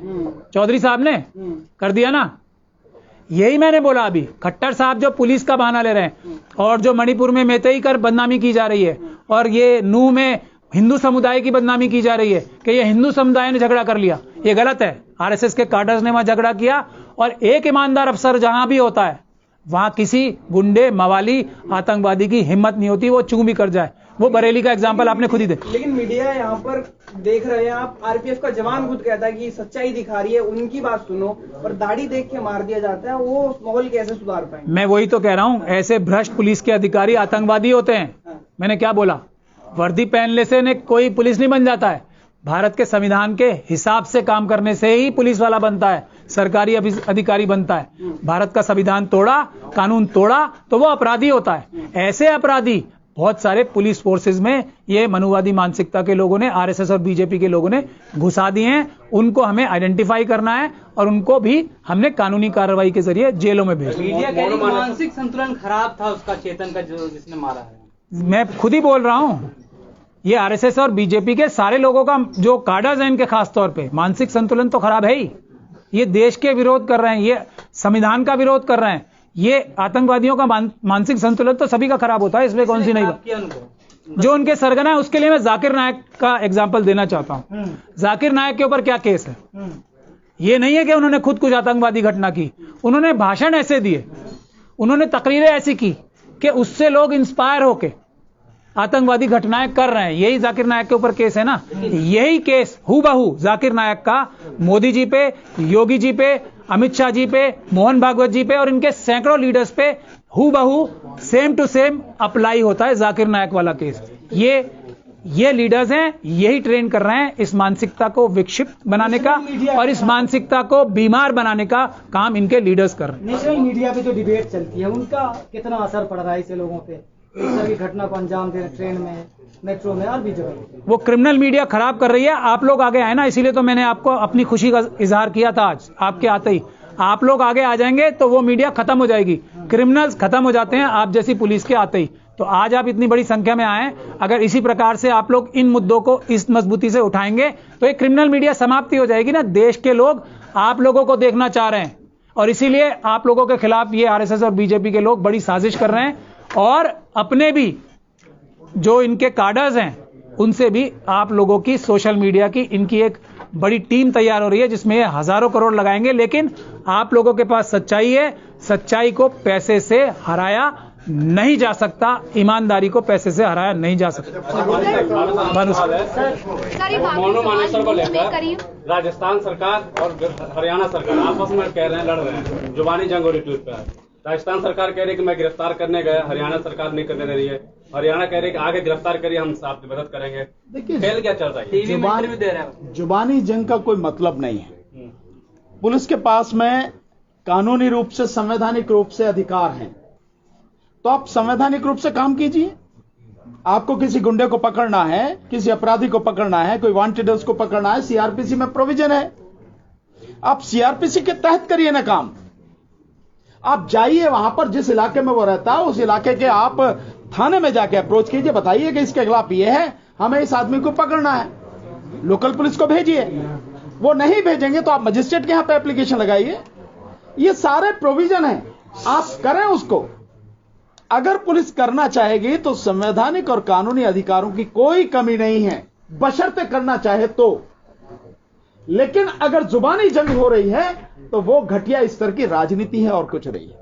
चौधरी साहब ने कर दिया ना। यही मैंने बोला अभी, खट्टर साहब जो पुलिस का बहाना ले रहे हैं और जो मणिपुर में मेतेई कर बदनामी की जा रही है और ये नूह में हिंदू समुदाय की बदनामी की जा रही है कि ये हिंदू समुदाय ने झगड़ा कर लिया, ये गलत है। आरएसएस के कार्डर्स ने वहां झगड़ा किया और एक ईमानदार अफसर जहां भी होता है वहां किसी गुंडे, मवाली, आतंकवादी की हिम्मत नहीं होती, वो चूं भी कर जाए। वो बरेली का एग्जाम्पल आपने खुद ही दे। लेकिन मीडिया यहाँ पर देख रहे हैं आप, आरपीएफ का जवान खुद कहता है कि सच्चाई दिखा रही है, उनकी बात सुनो, और दाढ़ी देख के मार दिया जाता है, वो माहौल कैसे सुधार पाएंगे? मैं वही तो कह रहा हूं, ऐसे भ्रष्ट पुलिस के अधिकारी आतंकवादी होते हैं। मैंने क्या बोला? वर्दी पहनने से कोई पुलिस नहीं बन जाता है। भारत के संविधान के हिसाब से काम करने से ही पुलिस वाला बनता है, सरकारी अधिकारी बनता है। भारत का संविधान तोड़ा, कानून तोड़ा तो वो अपराधी होता है। ऐसे अपराधी बहुत सारे पुलिस फोर्सेज में ये मनुवादी मानसिकता के लोगों ने, आरएसएस और बीजेपी के लोगों ने घुसा दिए हैं। उनको हमें आइडेंटिफाई करना है और उनको भी हमने कानूनी कार्रवाई के जरिए जेलों में भेजना है। मीडिया कह रही है मानसिक संतुलन खराब था उसका, चेतन का, जो जिसने मारा है। मैं खुद ही बोल रहा हूं, ये आरएसएस और बीजेपी के सारे लोगों का, जो कार्डर्स हैं इनके खास तौर पे, मानसिक संतुलन तो खराब है ही। ये देश के विरोध कर रहे हैं, ये संविधान का विरोध कर रहे हैं, ये आतंकवादियों का मानसिक संतुलन तो सभी का खराब होता है, इसमें कौन सी नहीं बात। जो उनके सरगना है उसके लिए मैं जाकिर नायक का एग्जाम्पल देना चाहता हूं। जाकिर नायक के ऊपर क्या केस है? ये नहीं है कि उन्होंने खुद कुछ आतंकवादी घटना की, उन्होंने भाषण ऐसे दिए, उन्होंने तकरीरें ऐसी की कि उससे लोग इंस्पायर होके आतंकवादी घटनाएं कर रहे हैं। यही जाकिर नायक के ऊपर केस है ना। यही केस हूबहू जाकिर नायक का मोदी जी पे, योगी जी पे, अमित शाह जी पे, मोहन भागवत जी पे और इनके सैकड़ों लीडर्स पे हूबहू सेम टू सेम अप्लाई होता है जाकिर नायक वाला केस। ये लीडर्स हैं, यही ट्रेन कर रहे हैं इस मानसिकता को विक्षिप्त बनाने का और इस मानसिकता को बीमार बनाने का काम इनके लीडर्स कर रहे हैं। नेशनल मीडिया पे जो डिबेट चलती है उनका कितना असर पड़ रहा है इससे लोगों पे? इस तरह की घटना को अंजाम दे रहे, ट्रेन में, मेट्रो में और भी जगह। वो क्रिमिनल मीडिया खराब कर रही है। आप लोग आगे आए ना, इसीलिए तो मैंने आपको अपनी खुशी का इजहार किया था आज। आपके आते ही आप लोग आगे आ जाएंगे तो वो मीडिया खत्म हो जाएगी, क्रिमिनल्स खत्म हो जाते हैं आप जैसी पुलिस के आते ही। तो आज आप इतनी बड़ी संख्या में आए, अगर इसी प्रकार से आप लोग इन मुद्दों को इस मजबूती से उठाएंगे तो एक क्रिमिनल मीडिया समाप्ति हो जाएगी ना। देश के लोग आप लोगों को देखना चाह रहे हैं और इसीलिए आप लोगों के खिलाफ ये आरएसएस और बीजेपी के लोग बड़ी साजिश कर रहे हैं और अपने भी जो इनके कार्डर्स हैं उनसे भी आप लोगों की, सोशल मीडिया की, इनकी एक बड़ी टीम तैयार हो रही है जिसमें हजारों करोड़ लगाएंगे। लेकिन आप लोगों के पास सच्चाई है, सच्चाई को पैसे से हराया नहीं जा सकता, ईमानदारी को पैसे से हराया नहीं जा सकता। मोनू मानेसर को लेकर राजस्थान सरकार और हरियाणा सरकार आपस में कह रहे हैं, लड़ रहे हैं, जुबानी जंग हो रही ट्वीट पर। राजस्थान सरकार कह रही है कि मैं गिरफ्तार करने गया, हरियाणा सरकार नहीं करने दे रही है। हरियाणा कह रही है कि आगे गिरफ्तार करिए, हम आपकी मदद करेंगे। देखिए खेल क्या चल रहा है? जुबानी जंग का कोई मतलब नहीं है। पुलिस के पास में कानूनी रूप से, संवैधानिक रूप से अधिकार हैं, तो आप संवैधानिक रूप से काम कीजिए। आपको किसी गुंडे को पकड़ना है, किसी अपराधी को पकड़ना है, कोई वांटेड उसको पकड़ना है, सीआरपीसी में प्रोविजन है, आप सीआरपीसी के तहत करिए ना काम। आप जाइए वहां पर, जिस इलाके में वो रहता है उस इलाके के आप थाने में जाके अप्रोच कीजिए, बताइए कि इसके खिलाफ ये है, हमें इस आदमी को पकड़ना है। लोकल पुलिस को भेजिए, वो नहीं भेजेंगे तो आप मजिस्ट्रेट के यहां पे एप्लीकेशन लगाइए। ये सारे प्रोविजन हैं, आप करें उसको। अगर पुलिस करना चाहेगी तो संवैधानिक और कानूनी अधिकारों की कोई कमी नहीं है, बशर्ते करना चाहे तो। लेकिन अगर जुबानी जंग हो रही है तो वो घटिया स्तर की राजनीति है और कुछ नहीं है।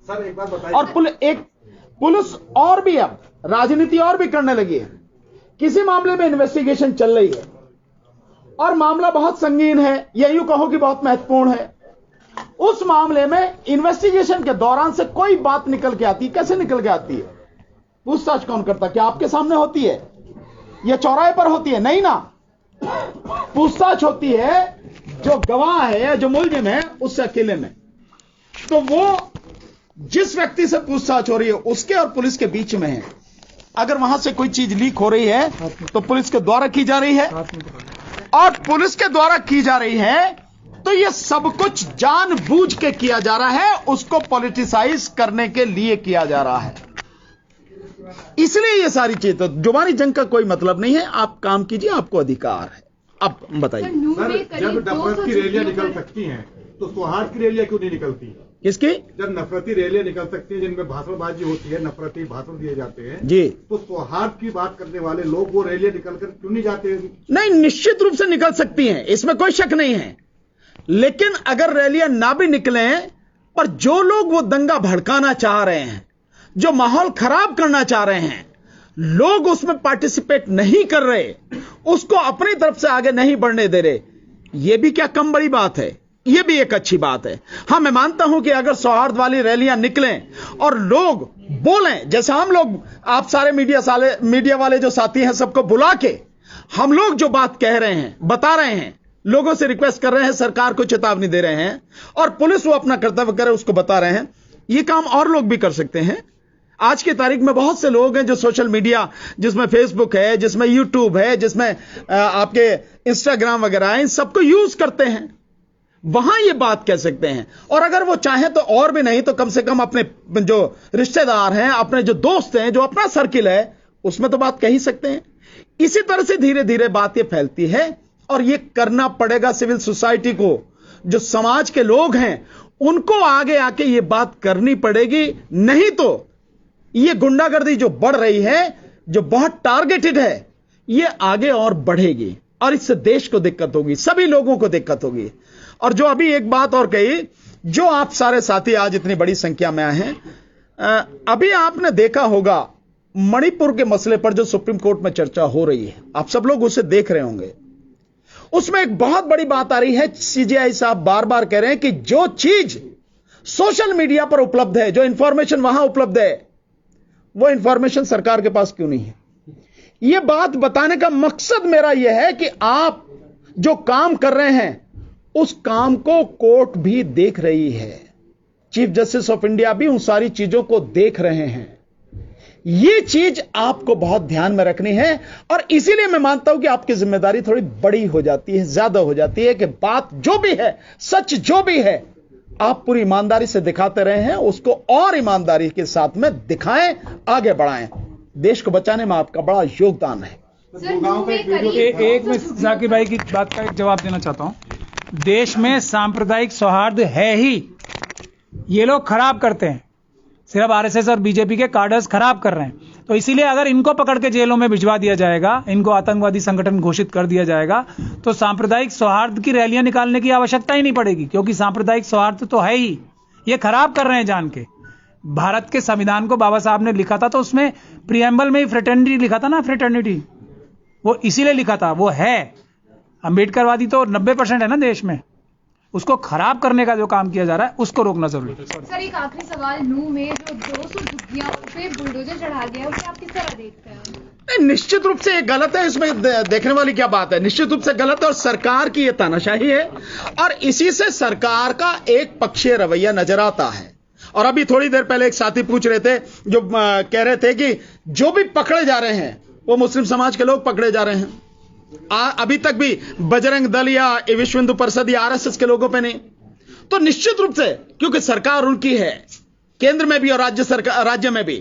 सर एक बात बताइए। और पुलिस और भी अब राजनीति और भी करने लगी है। किसी मामले में इन्वेस्टिगेशन चल रही है और मामला बहुत संगीन है, या यूं कहो कि बहुत महत्वपूर्ण है, उस मामले में इन्वेस्टिगेशन के दौरान से कोई बात निकल के आती है। कैसे निकल के आती है? पूछताछ कौन करता? क्या आपके सामने होती है या चौराहे पर होती है? नहीं ना, पूछताछ होती है जो गवाह है या जो मुलजिम है उससे अकेले में। तो वो जिस व्यक्ति से पूछताछ हो रही है उसके और पुलिस के बीच में है। अगर वहां से कोई चीज लीक हो रही है तो पुलिस के द्वारा की जा रही है, और पुलिस के द्वारा की जा रही है तो यह सब कुछ जानबूझ के किया जा रहा है, उसको पॉलिटिसाइज करने के लिए किया जा रहा है। इसलिए ये सारी चीज, तो जुबानी जंग का कोई मतलब नहीं है। आप काम कीजिए, आपको अधिकार है। अब बताइए सर, जब नफरत की रैलियां निकल सकती हैं तो सौहार्द की रैलियां क्यों नहीं निकलती? किसकी? जब नफरती रैलियां निकल सकती है जिनमें भाषणबाजी होती है, नफरती भाषण दिए जाते हैं जी, तो सौहार्द की बात करने वाले लोग वो रैलियां निकलकर क्यों नहीं जाते? नहीं, निश्चित रूप से निकल सकती हैं, इसमें कोई शक नहीं है। लेकिन अगर रैलियां ना भी निकले, पर जो लोग वो दंगा भड़काना चाह रहे हैं, जो माहौल खराब करना चाह रहे हैं, लोग उसमें पार्टिसिपेट नहीं कर रहे, उसको अपनी तरफ से आगे नहीं बढ़ने दे रहे, यह भी क्या कम बड़ी बात है? यह भी एक अच्छी बात है। हां, मैं मानता हूं कि अगर सौहार्द वाली रैलियां निकलें और लोग बोलें, जैसे हम लोग, आप सारे मीडिया वाले जो साथी हैं, सबको बुला के हम लोग जो बात कह रहे हैं, बता रहे हैं, लोगों से रिक्वेस्ट कर रहे हैं, सरकार को चेतावनी दे रहे हैं, और पुलिस वो अपना कर्तव्य करे उसको बता रहे हैं, ये काम और लोग भी कर सकते हैं। आज की तारीख में बहुत से लोग हैं जो सोशल मीडिया, जिसमें फेसबुक है, जिसमें यूट्यूब है, जिसमें आपके इंस्टाग्राम वगैरह है, इन सबको यूज करते हैं, वहां ये बात कह सकते हैं। और अगर वो चाहें तो और भी नहीं तो कम से कम अपने जो रिश्तेदार हैं, अपने जो दोस्त हैं, जो अपना सर्किल है, उसमें तो बात कह ही सकते हैं। इसी तरह से धीरे धीरे बात ये फैलती है, और ये करना पड़ेगा सिविल सोसाइटी को, जो समाज के लोग हैं उनको आगे आके ये बात करनी पड़ेगी। नहीं तो ये गुंडागर्दी जो बढ़ रही है, जो बहुत टारगेटेड है, ये आगे और बढ़ेगी, और इससे देश को दिक्कत होगी, सभी लोगों को दिक्कत होगी। और जो अभी एक बात और कही, जो आप सारे साथी आज इतनी बड़ी संख्या में आए हैं, अभी आपने देखा होगा मणिपुर के मसले पर जो सुप्रीम कोर्ट में चर्चा हो रही है, आप सब लोग उसे देख रहे होंगे। उसमें एक बहुत बड़ी बात आ रही है, सीजेआई साहब बार बार कह रहे हैं कि जो चीज सोशल मीडिया पर उपलब्ध है, जो इंफॉर्मेशन वहां उपलब्ध है, वो इंफॉर्मेशन सरकार के पास क्यों नहीं है। यह बात बताने का मकसद मेरा यह है कि आप जो काम कर रहे हैं उस काम को कोर्ट भी देख रही है, चीफ जस्टिस ऑफ इंडिया भी उन सारी चीजों को देख रहे हैं। यह चीज आपको बहुत ध्यान में रखनी है, और इसीलिए मैं मानता हूं कि आपकी जिम्मेदारी थोड़ी बड़ी हो जाती है, ज्यादा हो जाती है, कि बात जो भी है, सच जो भी है, आप पूरी ईमानदारी से दिखाते रहे हैं, उसको और ईमानदारी के साथ में दिखाएं, आगे बढ़ाएं। देश को बचाने में आपका बड़ा योगदान है। एक मैं जाकिर भाई की बात का एक जवाब देना चाहता हूं। देश में सांप्रदायिक सौहार्द है ही, ये लोग खराब करते हैं, सिर्फ आरएसएस और बीजेपी के कार्डर्स खराब कर रहे हैं। तो इसीलिए अगर इनको पकड़ के जेलों में भिजवा दिया जाएगा, इनको आतंकवादी संगठन घोषित कर दिया जाएगा, तो सांप्रदायिक सौहार्द की रैलियां निकालने की आवश्यकता ही नहीं पड़ेगी, क्योंकि सांप्रदायिक सौहार्द तो है ही। ये खराब कर रहे हैं जान के। भारत के संविधान को बाबा साहब ने लिखा था तो उसमें प्रीएम्बल में ही फ्रेटर्निटी लिखा था ना, फ्रेटर्निटी, वो इसीलिए लिखा था, वो है। अंबेडकरवादी तो 90% है ना देश में, उसको खराब करने का जो काम किया जा रहा है उसको रोकना जरूरी है। सर एक आखिरी सवाल, नूह में जो 200 झुग्गियां पे बुलडोजर चढ़ा गया, उसे आप किस तरह देखते हैं? निश्चित रूप से ये गलत है, इसमें देखने वाली क्या बात है, निश्चित रूप से गलत है, और सरकार की ये तानाशाही है, और इसी से सरकार का एक पक्षीय रवैया नजर आता है। और अभी थोड़ी देर पहले एक साथी पूछ रहे थे, जो कह रहे थे कि जो भी पकड़े जा रहे हैं वो मुस्लिम समाज के लोग पकड़े जा रहे हैं। अभी तक भी बजरंग दल या विश्व हिंदू परिषद या आरएसएस के लोगों पे नहीं। तो निश्चित रूप से, क्योंकि सरकार उनकी है, केंद्र में भी और राज्य में भी,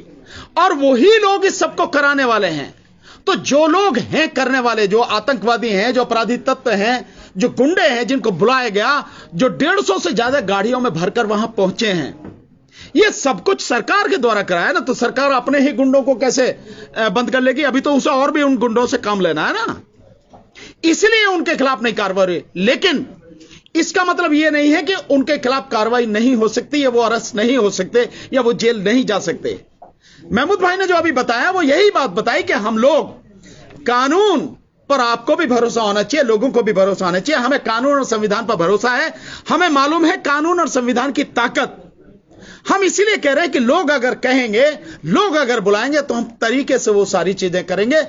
और वही लोग इस सबको कराने वाले हैं, तो जो लोग हैं करने वाले, जो आतंकवादी हैं, जो अपराधी तत्व हैं, जो गुंडे हैं जिनको बुलाया गया, जो 150 से ज्यादा गाड़ियों में भरकर वहां पहुंचे हैं, ये सब कुछ सरकार के द्वारा कराया ना। तो सरकार अपने ही गुंडों को कैसे बंद कर लेगी? अभी तो उसे और भी उन गुंडों से काम लेना है ना, इसलिए उनके खिलाफ नहीं कार्रवाई हुई। लेकिन इसका मतलब यह नहीं है कि उनके खिलाफ कार्रवाई नहीं हो सकती, या वो अरेस्ट नहीं हो सकते, या वो जेल नहीं जा सकते। महमूद भाई ने जो अभी बताया वो यही बात बताई कि हम लोग कानून पर, आपको भी भरोसा होना चाहिए, लोगों को भी भरोसा होना चाहिए। हमें कानून और संविधान पर भरोसा है, हमें मालूम है कानून और संविधान की ताकत। हम इसीलिए कह रहे हैं कि लोग अगर कहेंगे, लोग अगर बुलाएंगे तो हम तरीके से वो सारी चीजें करेंगे।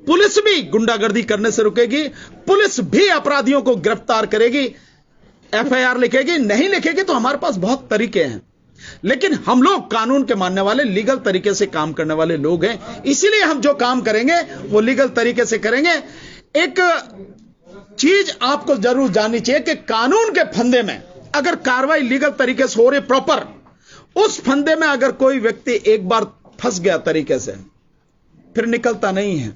पुलिस भी गुंडागर्दी करने से रुकेगी, पुलिस भी अपराधियों को गिरफ्तार करेगी, एफआईआर लिखेगी, नहीं लिखेगी तो हमारे पास बहुत तरीके हैं। लेकिन हम लोग कानून के मानने वाले, लीगल तरीके से काम करने वाले लोग हैं, इसीलिए हम जो काम करेंगे वो लीगल तरीके से करेंगे। एक चीज आपको जरूर जाननी चाहिए कि कानून के फंदे में अगर कार्रवाई लीगल तरीके से हो रही प्रॉपर, उस फंदे में अगर कोई व्यक्ति एक बार फंस गया तरीके से, फिर निकलता नहीं है।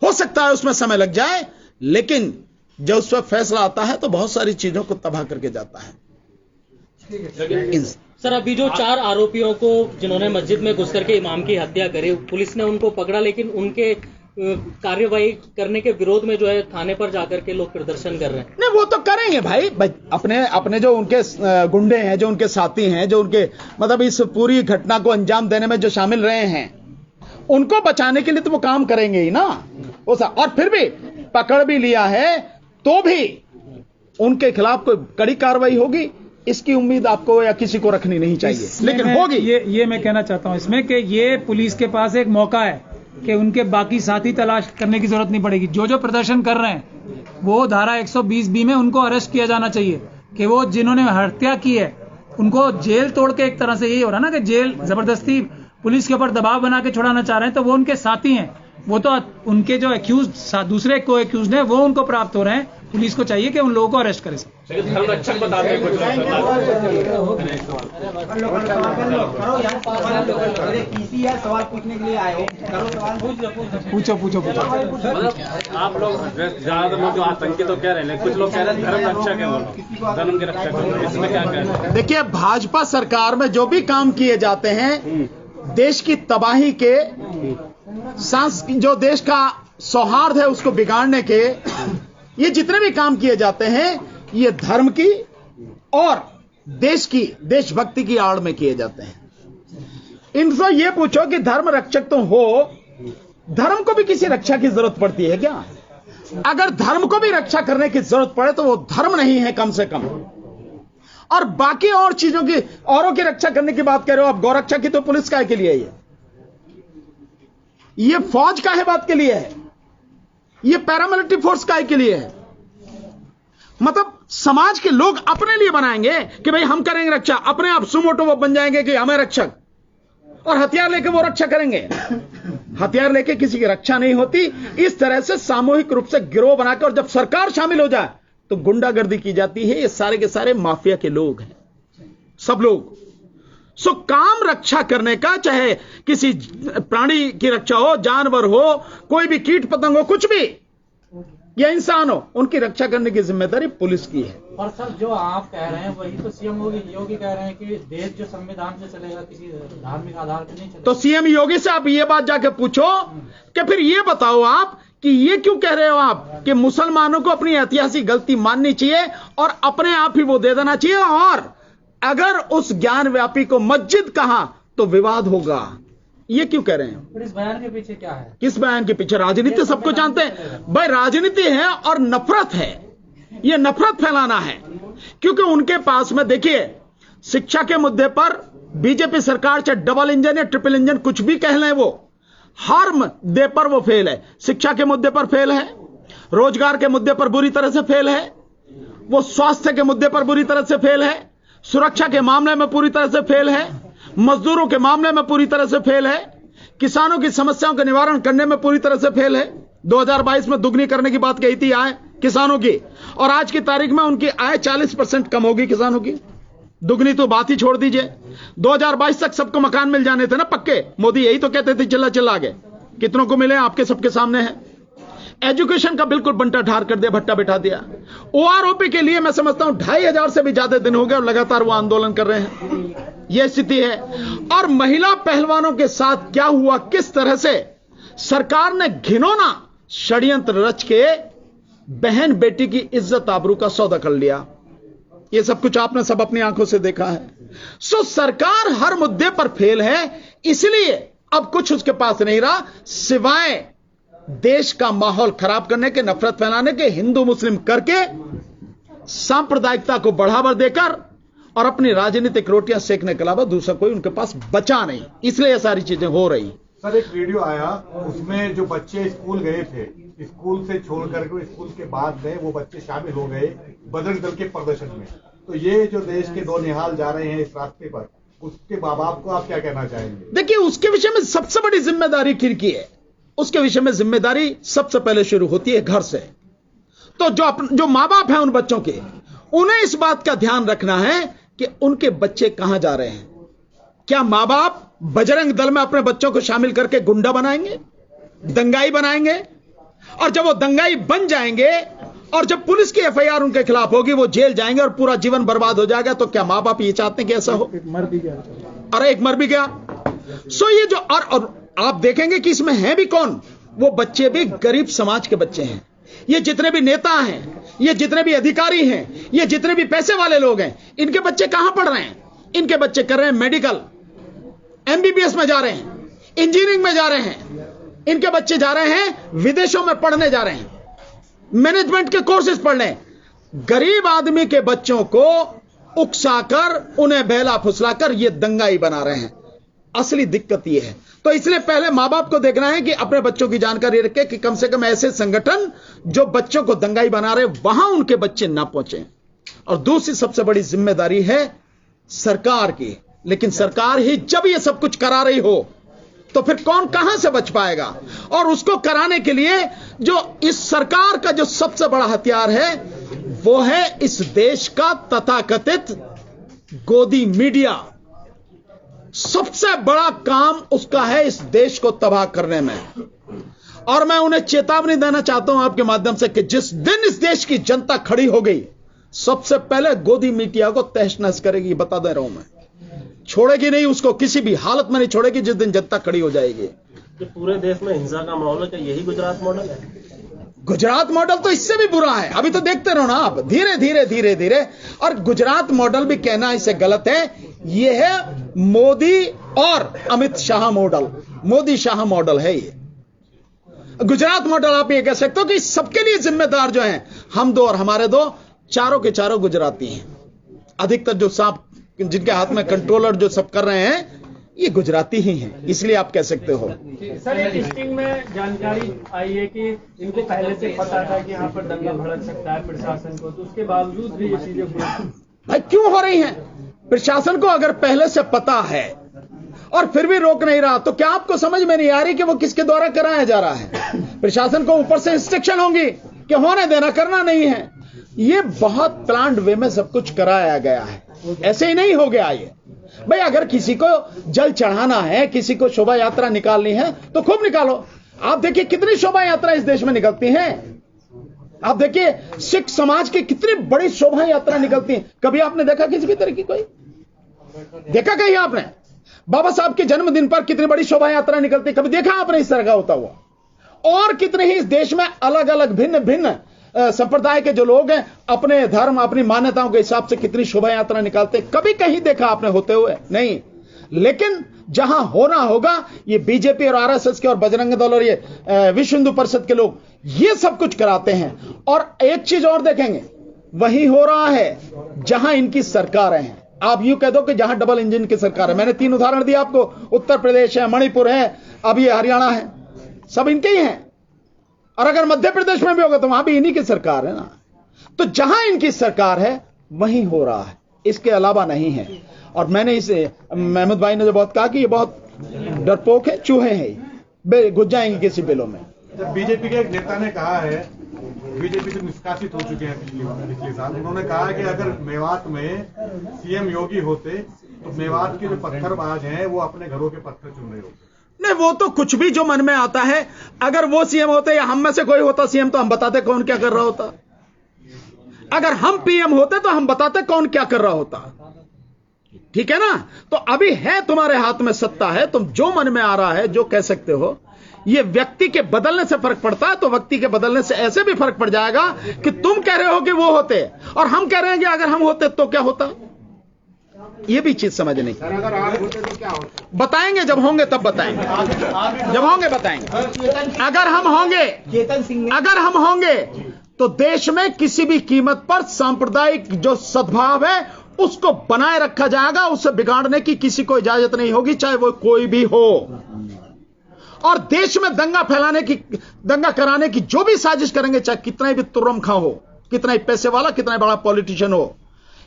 हो सकता है उसमें समय लग जाए, लेकिन जब उस पर फैसला आता है तो बहुत सारी चीजों को तबाह करके जाता है। सर, अभी जो 4 आरोपियों को जिन्होंने मस्जिद में घुस करके इमाम की हत्या करी, पुलिस ने उनको पकड़ा, लेकिन उनके कार्यवाही करने के विरोध में जो है थाने पर जाकर के लोग प्रदर्शन कर रहे हैं। नहीं, वो तो करेंगे भाई, अपने जो उनके गुंडे हैं, जो उनके साथी हैं, जो उनके मतलब इस पूरी घटना को अंजाम देने में जो शामिल रहे हैं, उनको बचाने के लिए तो वो काम करेंगे ही ना। और फिर भी पकड़ भी लिया है तो भी उनके खिलाफ कोई कड़ी कार्रवाई होगी, इसकी उम्मीद आपको या किसी को रखनी नहीं चाहिए, लेकिन होगी। ये मैं कहना चाहता हूं इसमें कि ये पुलिस के पास एक मौका है कि उनके बाकी साथी तलाश करने की जरूरत नहीं पड़ेगी। जो प्रदर्शन कर रहे हैं वो धारा 120B में उनको अरेस्ट किया जाना चाहिए कि वो जिन्होंने हत्या की है उनको जेल तोड़ के, एक तरह से यही हो रहा है ना कि जेल जबरदस्ती पुलिस के ऊपर दबाव बना के छुड़ाना चाह रहे हैं, तो वो उनके साथी हैं, वो तो उनके जो एक्यूज दूसरे को एक्यूज है वो उनको प्राप्त हो रहे हैं। पुलिस को चाहिए कि उन लोगों को अरेस्ट करे। धर्मरक्षक बताते हैं कुछ सवाल पूछने के लिए आए हो, पूछो। आप लोग ज्यादातर लोग जो आतंकी तो कह रहे हैं, कुछ लोग कह रहे हैं धर्मरक्षक है, वो धर्म के रक्षक है, इसमें क्या कह रहे हैं? देखिए, भाजपा सरकार में जो भी काम किए जाते हैं, देश की तबाही के, जो देश का सौहार्द है उसको बिगाड़ने के, ये जितने भी काम किए जाते हैं, ये धर्म की और देश की, देशभक्ति की आड़ में किए जाते हैं। इनसे ये पूछो कि धर्म रक्षक तो हो, धर्म को भी किसी रक्षा की जरूरत पड़ती है क्या? अगर धर्म को भी रक्षा करने की जरूरत पड़े तो वो धर्म नहीं है कम से कम। और बाकी और चीजों की, औरों की रक्षा करने की बात कर रहे हो आप, गौरक्षा की तो पुलिस काहे के लिए है? ये फौज काहे बात के लिए है? ये पैरामिलिट्री फोर्स काहे के लिए है? मतलब समाज के लोग अपने लिए बनाएंगे कि भाई हम करेंगे रक्षा, अपने आप सुमोटो वो बन जाएंगे कि हमें रक्षक, और हथियार लेके वो रक्षा करेंगे। हथियार लेके किसी की रक्षा नहीं होती। इस तरह से सामूहिक रूप से गिरोह बनाकर, और जब सरकार शामिल हो जाए तो गुंडागर्दी की जाती है। ये सारे के सारे माफिया के लोग हैं, सब लोग। सो काम रक्षा करने का, चाहे किसी प्राणी की रक्षा हो, जानवर हो, कोई भी कीट पतंग हो, कुछ भी, या इंसान हो, उनकी रक्षा करने की जिम्मेदारी पुलिस की है। और सर, जो आप कह रहे हैं वही तो सीएम योगी कह रहे हैं कि देश जो संविधान से चलेगा, किसी धार्मिक आधार पर नहीं चलेगा। तो सीएम योगी से आप ये बात जाके पूछो कि फिर ये बताओ आप कि ये क्यों कह रहे हो आप कि मुसलमानों को अपनी ऐतिहासिक गलती माननी चाहिए और अपने आप ही वो दे देना चाहिए, और अगर उस ज्ञान व्यापी को मस्जिद कहा तो विवाद होगा। ये क्यों कह रहे हैं? फिर इस बयान के पीछे क्या है? किस बयान के पीछे? राजनीति सबको जानते हैं भाई, राजनीति है और नफरत है। ये नफरत फैलाना है, क्योंकि उनके पास में, देखिए, शिक्षा के मुद्दे पर बीजेपी सरकार चाहे डबल इंजन या ट्रिपल इंजन कुछ भी कह लें, वो हर मुद्दे पर वो फेल है। शिक्षा के मुद्दे पर फेल है, रोजगार के मुद्दे पर बुरी तरह से फेल है, वो स्वास्थ्य के मुद्दे पर बुरी तरह से फेल है, सुरक्षा के मामले में पूरी तरह से फेल है, मजदूरों के मामले में पूरी तरह से फेल है, किसानों की समस्याओं का निवारण करने में पूरी तरह से फेल है। 2022 में दुगनी करने की बात कही थी आय किसानों की, और आज की तारीख में उनकी आय 40% कम होगी किसानों की। दुगनी तो बात ही छोड़ दीजिए। 2022 तक सबको मकान मिल जाने थे ना पक्के, मोदी यही तो कहते थे चिल्ला चिल्ला के। कितनों को मिले आपके सबके सामने है। एजुकेशन का बिल्कुल बंटा ढार कर दिया, भट्टा बिठा दिया। ओआरओपी के लिए मैं समझता हूं 2500 से भी ज्यादा दिन हो गए और लगातार वो आंदोलन कर रहे हैं। यह स्थिति है। और महिला पहलवानों के साथ क्या हुआ, किस तरह से सरकार ने घिनौना षड्यंत्र रच के बहन बेटी की इज्जत आबरू का सौदा कर लिया, यह सब कुछ आपने सब अपनी आंखों से देखा है। सो सरकार हर मुद्दे पर फेल है, इसलिए अब कुछ उसके पास नहीं रहा सिवाय देश का माहौल खराब करने के, नफरत फैलाने के, हिंदू मुस्लिम करके, सांप्रदायिकता को बढ़ावा देकर और अपनी राजनीतिक रोटियां सेकने के अलावा दूसरा कोई उनके पास बचा नहीं। इसलिए ये सारी चीजें हो रही। सर एक वीडियो आया, उसमें जो बच्चे स्कूल गए थे, स्कूल से छोड़ करके स्कूल के बाद में वो बच्चे शामिल हो गए बजरंग दल के प्रदर्शन में। तो ये जो देश के दो निहाल जा रहे हैं इस रास्ते पर, उसके माँ बाप को आप क्या कहना चाहेंगे? देखिए, उसके विषय में सबसे बड़ी जिम्मेदारी किसकी है? उसके विषय में जिम्मेदारी सबसे पहले शुरू होती है घर से। तो जो मां बाप हैं उन बच्चों के, उन्हें इस बात का ध्यान रखना है कि उनके बच्चे कहां जा रहे हैं। क्या मां बाप बजरंग दल में अपने बच्चों को शामिल करके गुंडा बनाएंगे, दंगाई बनाएंगे? और जब वो दंगाई बन जाएंगे और जब पुलिस की एफआईआर उनके खिलाफ होगी, वो जेल जाएंगे और पूरा जीवन बर्बाद हो जाएगा, तो क्या मां बाप ये चाहते हैं कि ऐसा हो? अरे एक मर भी गया। सो ये जो और आप देखेंगे कि इसमें है भी कौन, वो बच्चे भी गरीब समाज के बच्चे हैं। ये जितने भी नेता हैं, ये जितने भी अधिकारी हैं, ये जितने भी पैसे वाले लोग हैं, इनके बच्चे कहां पढ़ रहे हैं? इनके बच्चे कर रहे हैं मेडिकल, एमबीबीएस में जा रहे हैं, इंजीनियरिंग में जा रहे हैं, इनके बच्चे जा रहे हैं विदेशों में पढ़ने जा रहे हैं, मैनेजमेंट के कोर्सेज पढ़ रहे हैं। गरीब आदमी के बच्चों को उकसाकर, उन्हें बहला फुसलाकर ये दंगाई बना रहे हैं। असली दिक्कत यह है। तो इसलिए पहले मां बाप को देखना है कि अपने बच्चों की जानकारी रखे कि कम से कम ऐसे संगठन जो बच्चों को दंगाई बना रहे, वहां उनके बच्चे ना पहुंचे। और दूसरी सबसे बड़ी जिम्मेदारी है सरकार की। लेकिन सरकार ही जब ये सब कुछ करा रही हो, तो फिर कौन कहां से बच पाएगा? और उसको कराने के लिए जो इस सरकार का जो सबसे बड़ा हथियार है, वो है इस देश का तथाकथित गोदी मीडिया। सबसे बड़ा काम उसका है इस देश को तबाह करने में। और मैं उन्हें चेतावनी देना चाहता हूं आपके माध्यम से कि जिस दिन इस देश की जनता खड़ी हो गई, सबसे पहले गोदी मीडिया को तहस नहस करेगी, बता दे रहा हूं मैं। छोड़ेगी नहीं उसको, किसी भी हालत में नहीं छोड़ेगी जिस दिन जनता खड़ी हो जाएगी। कि पूरे देश में हिंसा का माहौल है, क्या यही गुजरात मॉडल है? गुजरात मॉडल तो इससे भी बुरा है। अभी तो देखते रहो ना आप, धीरे धीरे धीरे धीरे। और गुजरात मॉडल भी कहना इसे गलत है। यह है मोदी और अमित शाह मॉडल, मोदी शाह मॉडल है ये गुजरात मॉडल। आप ये कह सकते हो कि सबके लिए जिम्मेदार जो हैं, हम दो और हमारे दो, चारों के चारों गुजराती हैं। अधिकतर जो सांप जिनके हाथ में कंट्रोलर जो सब कर रहे हैं, ये गुजराती ही हैं। इसलिए आप कह सकते हो। सर, एक लिस्टिंग में जानकारी आई है कि इनको पहले से पता था कि यहाँ पर दंगा भड़क सकता है प्रशासन को, तो उसके बावजूद भी ये चीजें भाई क्यों हो रही हैं? प्रशासन को अगर पहले से पता है और फिर भी रोक नहीं रहा, तो क्या आपको समझ में नहीं आ रही कि वो किसके द्वारा कराया जा रहा है? प्रशासन को ऊपर से इंस्ट्रक्शन होंगी कि होने देना, करना नहीं है। ये बहुत प्लान्ड वे में सब कुछ कराया गया है, ऐसे ही नहीं हो गया ये। भाई अगर किसी को जल चढ़ाना है, किसी को शोभा यात्रा निकालनी है, तो खूब निकालो। आप देखिए कितनी शोभा यात्रा इस देश में निकलती हैं। आप देखिए सिख समाज की कितनी बड़ी शोभा यात्रा निकलती है। कभी आपने देखा किसी भी तरह की? कोई देखा कहीं आपने? बाबा साहब के जन्मदिन पर कितनी बड़ी शोभा यात्रा निकलती, कभी देखा आपने इस तरह का होता हुआ? और कितने ही इस देश में अलग अलग भिन्न भिन्न संप्रदाय के जो लोग हैं, अपने धर्म अपनी मान्यताओं के हिसाब से कितनी शोभा यात्रा निकालते, कभी कहीं देखा आपने होते हुए? नहीं। लेकिन जहां होना होगा, ये बीजेपी और आरएसएस के और बजरंग दल और ये विश्व हिंदू परिषद के लोग ये सब कुछ कराते हैं। और एक चीज और देखेंगे, वही हो रहा है जहां इनकी सरकारें हैं। आप यूं कह दो कि जहां डबल इंजन की सरकार है। मैंने 3 उदाहरण दिया आपको, उत्तर प्रदेश है, मणिपुर है, अब ये हरियाणा है, सब इनके ही हैं। और अगर मध्य प्रदेश में भी होगा तो वहां भी इन्हीं की सरकार है ना। तो जहां इनकी सरकार है वहीं हो रहा है, इसके अलावा नहीं है। और मैंने इसे महमूद भाई ने जो बहुत कहा कि ये बहुत डरपोक है, चूहे हैं, घुस जाएंगे किसी बिलों में। जब बीजेपी के एक नेता ने कहा है, बीजेपी से निष्कासित हो चुके हैं पिछले साल, उन्होंने कहा कि अगर मेवात में सीएम योगी होते तो मेवात के जो पत्थरबाज हैं वो अपने घरों के पत्थर चुन रहे होते। नहीं, वो तो कुछ भी जो मन में आता है। अगर वो सीएम होते या हम में से कोई होता सीएम तो हम बताते कौन क्या कर रहा होता। अगर हम पीएम होते तो हम बताते कौन क्या कर रहा होता। ठीक है ना? तो अभी है तुम्हारे हाथ में सत्ता है, तुम जो मन में आ रहा है जो कह सकते हो। ये व्यक्ति के बदलने से फर्क पड़ता है, तो व्यक्ति के बदलने से ऐसे भी फर्क पड़ जाएगा कि तुम कह रहे हो कि वो होते और हम कह रहे हैं कि अगर हम होते तो क्या होता। ये भी चीज समझ नहीं। अगर आप होते तो क्या होता? बताएंगे, जब होंगे तब बताएंगे, जब होंगे बताएंगे। अगर हम होंगे तो देश में किसी भी कीमत पर सांप्रदायिक जो सद्भाव है उसको बनाए रखा जाएगा, उसे बिगाड़ने की किसी को इजाजत नहीं होगी, चाहे वो कोई भी हो। और देश में दंगा फैलाने की, दंगा कराने की जो भी साजिश करेंगे, चाहे कितना भी तुर्रमखा हो, कितना ही पैसे वाला, कितना बड़ा पॉलिटिशियन हो,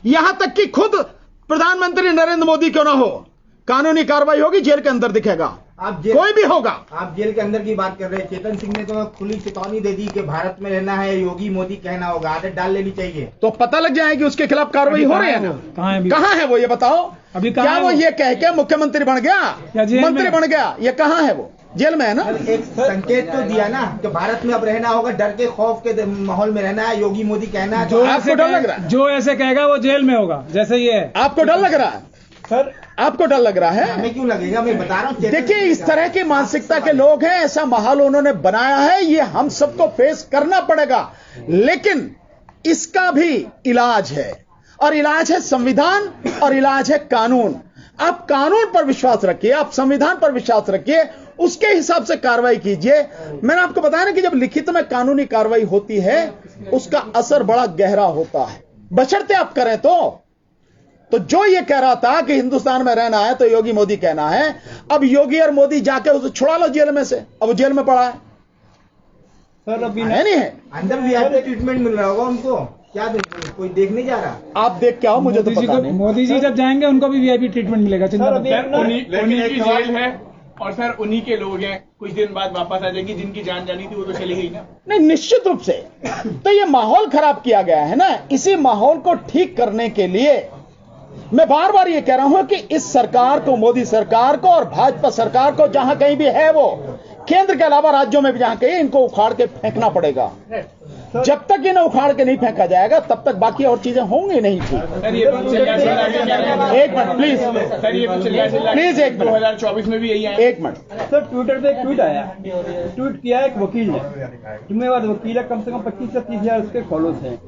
यहां तक कि खुद प्रधानमंत्री नरेंद्र मोदी क्यों ना हो, कानूनी कार्रवाई होगी, जेल के अंदर दिखेगा। कोई भी होगा। आप जेल के अंदर की बात कर रहे हैं। चेतन सिंह ने तो खुली चेतावनी दे दी कि भारत में रहना है योगी मोदी कहना होगा, आदत डाल लेनी चाहिए। तो पता लग जाएगी उसके खिलाफ कार्रवाई हो रही है ना? कहां है वो, ये बताओ। अभी क्या वो ये कह के मुख्यमंत्री बन गया, मंत्री बन गया, ये कहां है? वो जेल में है ना? एक संकेत तो दिया ना कि भारत में अब रहना होगा, डर के खौफ के माहौल में रहना है, योगी मोदी कहना है। आपको डर लग रहा है? जो ऐसे कहेगा वो जेल में होगा, जैसे ये है। आपको डर लग रहा है सर? आपको डर लग रहा है? हमें क्यों लगेगा, मैं बता रहा हूँ। देखिए, इस तरह की मानसिकता के लोग हैं, ऐसा माहौल उन्होंने बनाया है, ये हम सबको फेस करना पड़ेगा। लेकिन इसका भी इलाज है, और इलाज है संविधान, और इलाज है कानून। आप कानून पर विश्वास रखिए, आप संविधान पर विश्वास रखिए, उसके हिसाब से कार्रवाई कीजिए। मैंने आपको बताया ना कि जब लिखित में कानूनी कार्रवाई होती है उसका असर बड़ा गहरा होता है, बशर्ते आप करें तो जो ये कह रहा था कि हिंदुस्तान में रहना है तो योगी मोदी कहना है, अब योगी और मोदी जाके उसे छुड़ा लो जेल में से, अब वो जेल में पड़ा है। सर अभी है नहीं है? अंदर वीआईपी ट्रीटमेंट मिल रहा होगा उनको, क्या कोई देख नहीं जा रहा? आप देख के आओ, मुझे तो पता नहीं। मोदी जी जब जाएंगे उनको भी वीआईपी ट्रीटमेंट मिलेगा। उन्हीं की जेल है और सर उन्हीं के लोग हैं, कुछ दिन बाद वापस आ जाएंगी। जिनकी जान जानी थी वो तो चली गई ना। नहीं, निश्चित रूप से तो ये माहौल खराब किया गया है ना। इसी माहौल को ठीक करने के लिए मैं बार बार ये कह रहा हूं कि इस सरकार को, मोदी सरकार को और भाजपा सरकार को, जहां कहीं भी है वो, केंद्र के अलावा राज्यों में भी जहां कहीं, इनको उखाड़ के फेंकना पड़ेगा। जब तक इन्हें उखाड़ के नहीं फेंका जाएगा तब तक बाकी और चीजें होंगी नहीं थी। एक मिनट प्लीज, प्लीज एक मिनट। 2024 में भी यही है। एक मिनट सर, ट्विटर पे एक ट्वीट आया, ट्वीट किया एक वकील ने, जिम्मेवार वकील है, कम से कम 25 से 30 हजार उसके फॉलोअर्स हैं।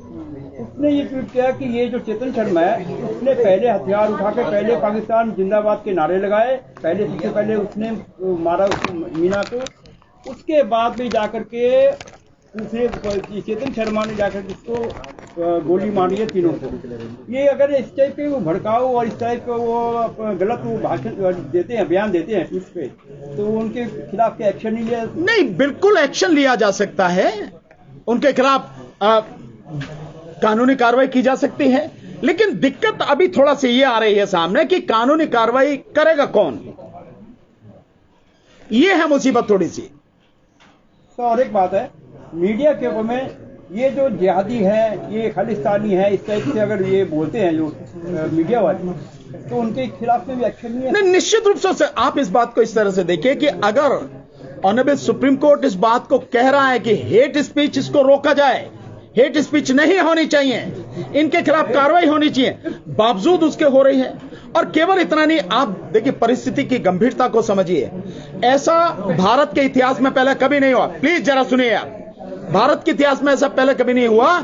उसने ये ट्वीट किया कि ये जो चेतन शर्मा है, उसने पहले हथियार उठा के पहले पाकिस्तान जिंदाबाद के नारे लगाए, सबसे पहले उसने मारा मीना को, उसके बाद भी जाकर के दूसरे चेतन शर्मा ने जाकर उसको गोली मारी है, तीनों को। ये अगर इस टाइप के वो भड़काओ और इस टाइप का वो गलत वो भाषण देते हैं, बयान देते हैं ट्वीट पे, तो उनके खिलाफ क्या एक्शन नहीं लिया? नहीं, बिल्कुल एक्शन लिया जा सकता है, उनके खिलाफ कानूनी कार्रवाई की जा सकती है। लेकिन दिक्कत अभी थोड़ा सी ये आ रही है सामने कि कानूनी कार्रवाई करेगा कौन, ये है मुसीबत थोड़ी सी। तो और एक बात है, मीडिया के ऊपर में ये जो जिहादी है, ये खालिस्तानी है, इस टाइप से अगर ये बोलते हैं जो मीडिया वाले, तो उनके खिलाफ में भी एक्शन नहीं है। नहीं, निश्चित रूप से आप इस बात को इस तरह से देखिए कि अगर ऑनरेबल सुप्रीम कोर्ट इस बात को कह रहा है कि हेट स्पीच इसको रोका जाए, हेट स्पीच नहीं होनी चाहिए, इनके खिलाफ कार्रवाई होनी चाहिए, बावजूद उसके हो रही है। और केवल इतना नहीं, आप देखिए परिस्थिति की गंभीरता को समझिए। ऐसा भारत के इतिहास में पहले कभी नहीं हुआ। प्लीज जरा सुनिए आप, भारत के इतिहास में ऐसा पहले कभी नहीं हुआ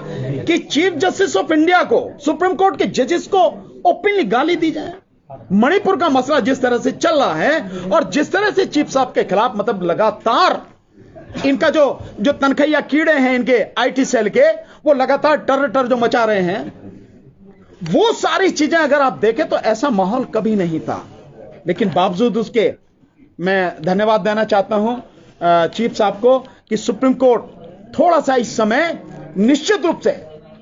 कि चीफ जस्टिस ऑफ इंडिया को, सुप्रीम कोर्ट के जजेस को ओपनली गाली दी जाए। मणिपुर का मसला जिस तरह से चल रहा है और जिस तरह से चीफ साहब के खिलाफ मतलब लगातार इनका जो तनखैया कीड़े हैं इनके आईटी सेल के, वो लगातार टर जो मचा रहे हैं, वो सारी चीजें अगर आप देखें तो ऐसा माहौल कभी नहीं था। लेकिन बावजूद उसके मैं धन्यवाद देना चाहता हूं चीफ साहब को कि सुप्रीम कोर्ट थोड़ा सा इस समय निश्चित रूप से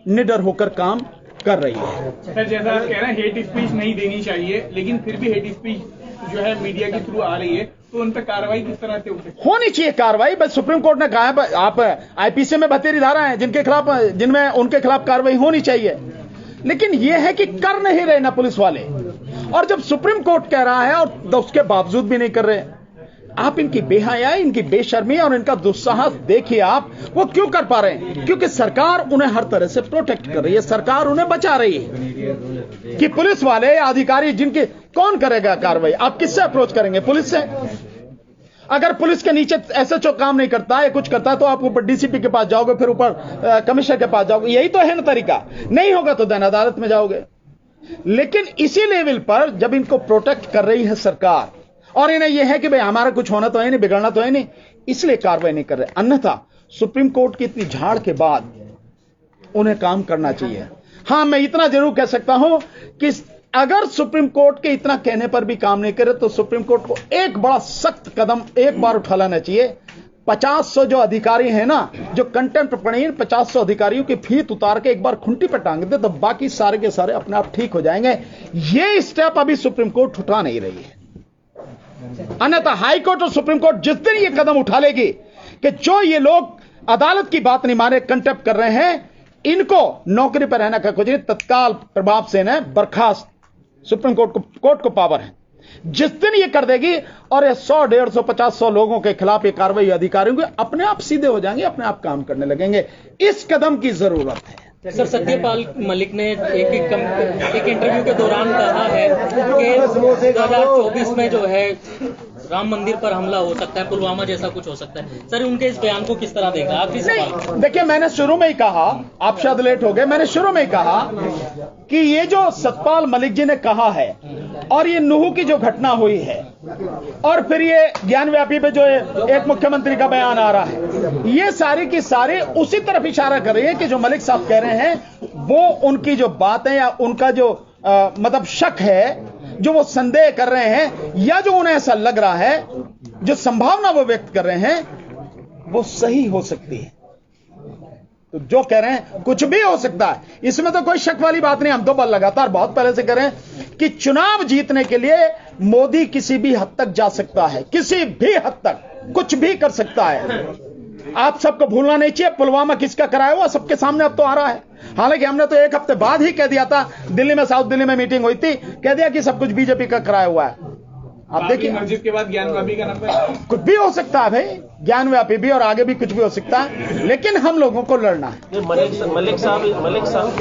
निडर होकर काम कर रही है। सर, जैसा आप कह रहे हैं हेट स्पीच नहीं देनी चाहिए, लेकिन फिर भी हेट स्पीच जो है मीडिया के थ्रू आ रही है, तो उन पर कार्रवाई किस तरह से होनी चाहिए? कार्रवाई बस सुप्रीम कोर्ट ने कहा है, आप आईपीसी में बतेरी धारा है जिनमें उनके खिलाफ कार्रवाई होनी चाहिए। लेकिन यह है कि कर नहीं रहे ना पुलिस वाले, और जब सुप्रीम कोर्ट कह रहा है और उसके बावजूद भी नहीं कर रहे। आप इनकी बेहयाई, इनकी बेशर्मी और इनका दुस्साहस देखिए आप, वो क्यों कर पा रहे हैं? क्योंकि सरकार उन्हें हर तरह से प्रोटेक्ट कर रही है, सरकार उन्हें बचा रही है। कि पुलिस वाले अधिकारी जिनके, कौन करेगा कार्रवाई? आप किससे अप्रोच करेंगे? पुलिस से। अगर पुलिस के नीचे एसएचओ काम नहीं करता है, कुछ करता है, तो आप ऊपर डीसीपी के पास जाओगे, फिर ऊपर कमिश्नर के पास जाओगे। यही तो है ना तरीका। नहीं होगा तो दैन अदालत में जाओगे। लेकिन इसी लेवल पर जब इनको प्रोटेक्ट कर रही है सरकार, और इन्हें यह है कि भाई हमारा कुछ होना तो है नहीं, बिगड़ना तो है नहीं, इसलिए कार्रवाई नहीं कर रहे। अन्यथा सुप्रीम कोर्ट की इतनी झाड़ के बाद उन्हें काम करना चाहिए। हां, मैं इतना जरूर कह सकता हूं कि अगर सुप्रीम कोर्ट के इतना कहने पर भी काम नहीं करे तो सुप्रीम कोर्ट को एक बड़ा सख्त कदम एक बार उठा लेना चाहिए। 50 जो अधिकारी हैं ना, जो कंटेम्प्ट पड़े, 50 अधिकारियों की फीत उतार के एक बार खुंटी पर टांग दे तो बाकी सारे के सारे अपने आप ठीक हो जाएंगे। ये स्टेप अभी सुप्रीम कोर्ट उठा नहीं रही है। अन्यथा हाई कोर्ट और सुप्रीम कोर्ट जिस दिन ये कदम उठा लेगी कि जो ये लोग अदालत की बात नहीं माने, कंटेम्प्ट कर रहे हैं, इनको नौकरी पर रहना का कुछ नहीं, तत्काल प्रभाव से इन्हें बर्खास्त, सुप्रीम कोर्ट को पावर है। जिस दिन ये कर देगी और ये 100, 150, 50 लोगों के खिलाफ ये कार्रवाई अधिकारियों के अपने आप सीधे हो जाएंगे, अपने आप काम करने लगेंगे। इस कदम की जरूरत है। सर, सत्यपाल मलिक ने एक इंटरव्यू के दौरान कहा है कि 2024 में जो है राम मंदिर पर हमला हो सकता है, पुलवामा जैसा कुछ हो सकता है। सर, उनके इस बयान को किस तरह देखा आप? देखिए, मैंने शुरू में ही कहा, आप शायद लेट हो गए, मैंने शुरू में ही कहा कि ये जो सतपाल मलिक जी ने कहा है और ये नूह की जो घटना हुई है और फिर ये ज्ञानव्यापी पे जो एक मुख्यमंत्री का बयान आ रहा है, ये सारी की सारी उसी तरफ इशारा कर रही है कि जो मलिक साहब कह रहे हैं वो उनकी जो बातें या उनका जो मतलब शक है, जो वो संदेह कर रहे हैं या जो उन्हें ऐसा लग रहा है, जो संभावना वो व्यक्त कर रहे हैं, वो सही हो सकती है। तो जो कह रहे हैं कुछ भी हो सकता है, इसमें तो कोई शक वाली बात नहीं। हम तो लगातार बहुत पहले से कह रहे हैं कि चुनाव जीतने के लिए मोदी किसी भी हद तक जा सकता है, किसी भी हद तक कुछ भी कर सकता है। आप सबको भूलना नहीं चाहिए, पुलवामा किसका कराया हुआ सबके सामने अब तो आ रहा है। हालांकि हमने तो एक हफ्ते बाद ही कह दिया था, दिल्ली में, साउथ दिल्ली में मीटिंग हुई थी, कह दिया कि सब कुछ बीजेपी का कराया हुआ है। आप देखिए, मस्जिद के बाद ज्ञानव्यापी का नंबर, कुछ भी हो सकता है भाई, ज्ञानव्यापी भी और आगे भी कुछ भी हो सकता है, लेकिन हम लोगों को लड़ना है। मलिक साहब